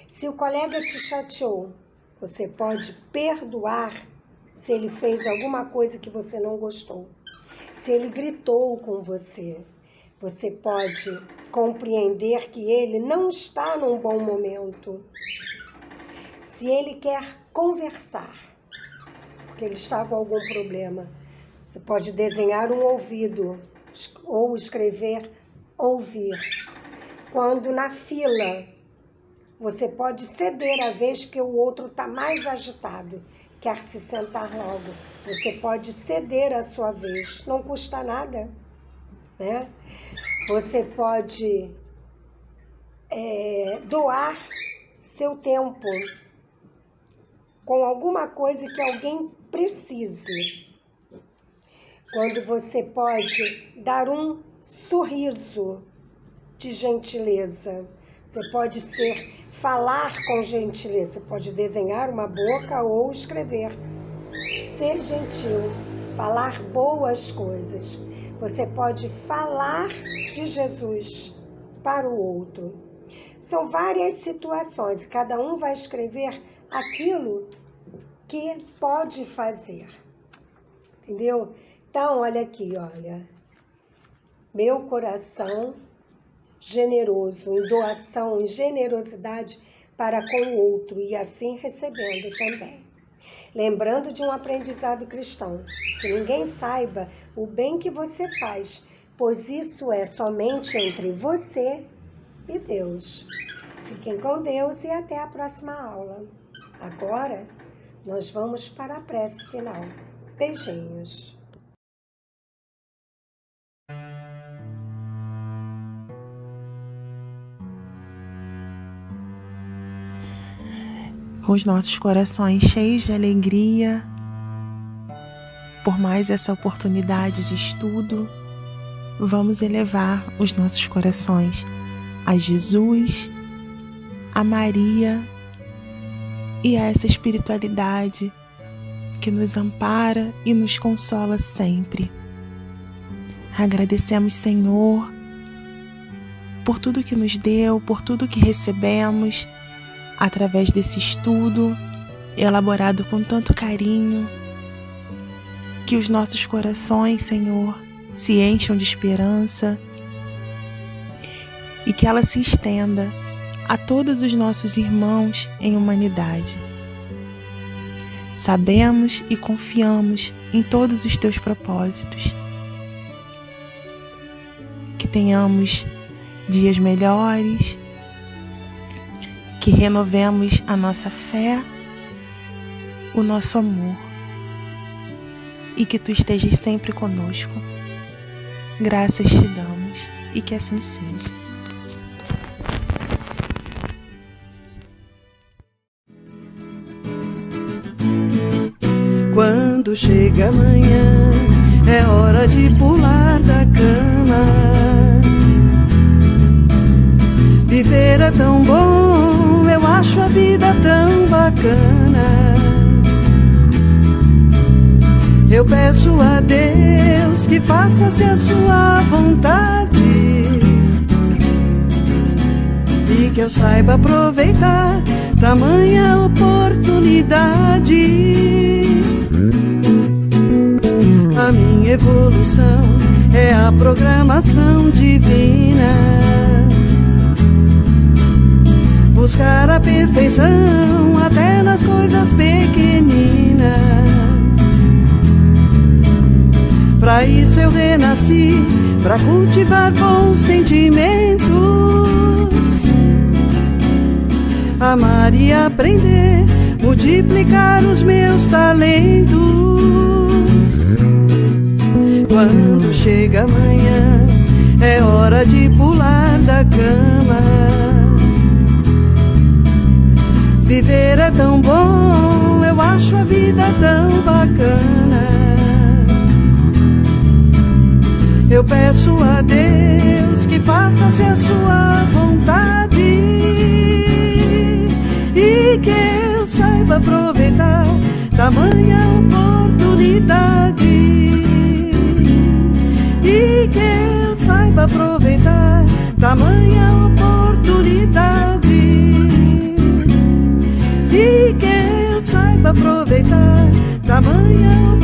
Se o colega te chateou, você pode perdoar se ele fez alguma coisa que você não gostou. Se ele gritou com você, você pode compreender que ele não está num bom momento. Se ele quer conversar, porque ele está com algum problema, você pode desenhar um ouvido ou escrever ouvir. Quando na fila, você pode ceder a vez porque o outro está mais agitado. quer se sentar logo. Você pode ceder a sua vez, não custa nada, né? Você pode doar seu tempo com alguma coisa que alguém precise. Quando você pode dar um sorriso de gentileza. Você pode falar com gentileza. Você pode desenhar uma boca ou escrever. Ser gentil, falar boas coisas. Você pode falar de Jesus para o outro. São várias situações. Cada um vai escrever aquilo que pode fazer. Entendeu? Então, olha aqui, olha. Meu coração generoso, em doação, em generosidade para com o outro e assim recebendo também. Lembrando de um aprendizado cristão, que ninguém saiba o bem que você faz, pois isso é somente entre você e Deus. Fiquem com Deus e até a próxima aula. Agora, nós vamos para a prece final. Beijinhos. Com os nossos corações cheios de alegria por mais essa oportunidade de estudo, vamos elevar os nossos corações a Jesus, a Maria e a essa espiritualidade que nos ampara e nos consola sempre. Agradecemos, Senhor, por tudo que nos deu, por tudo que recebemos através desse estudo elaborado com tanto carinho. Que os nossos corações, Senhor, se encham de esperança e que ela se estenda a todos os nossos irmãos em humanidade. Sabemos e confiamos em todos os teus propósitos. Que tenhamos dias melhores, que renovemos a nossa fé, o nosso amor e que tu estejas sempre conosco. Graças te damos e que assim seja. Quando chega amanhã, é hora de pular da cama. Viver é tão bom, eu acho a vida tão bacana. Eu peço a Deus que faça-se a sua vontade e que eu saiba aproveitar tamanha oportunidade. A minha evolução é a programação divina. Buscar a perfeição até nas coisas pequeninas. Pra isso eu renasci, pra cultivar bons sentimentos, amar e aprender, multiplicar os meus talentos. Quando chega amanhã, é hora de pular da cama. Viver é tão bom, eu acho a vida tão bacana. Eu peço a Deus que faça-se a sua vontade e que eu saiba aproveitar tamanha oportunidade. E que eu saiba aproveitar tamanha oportunidade. E que eu saiba aproveitar tamanha oportunidade.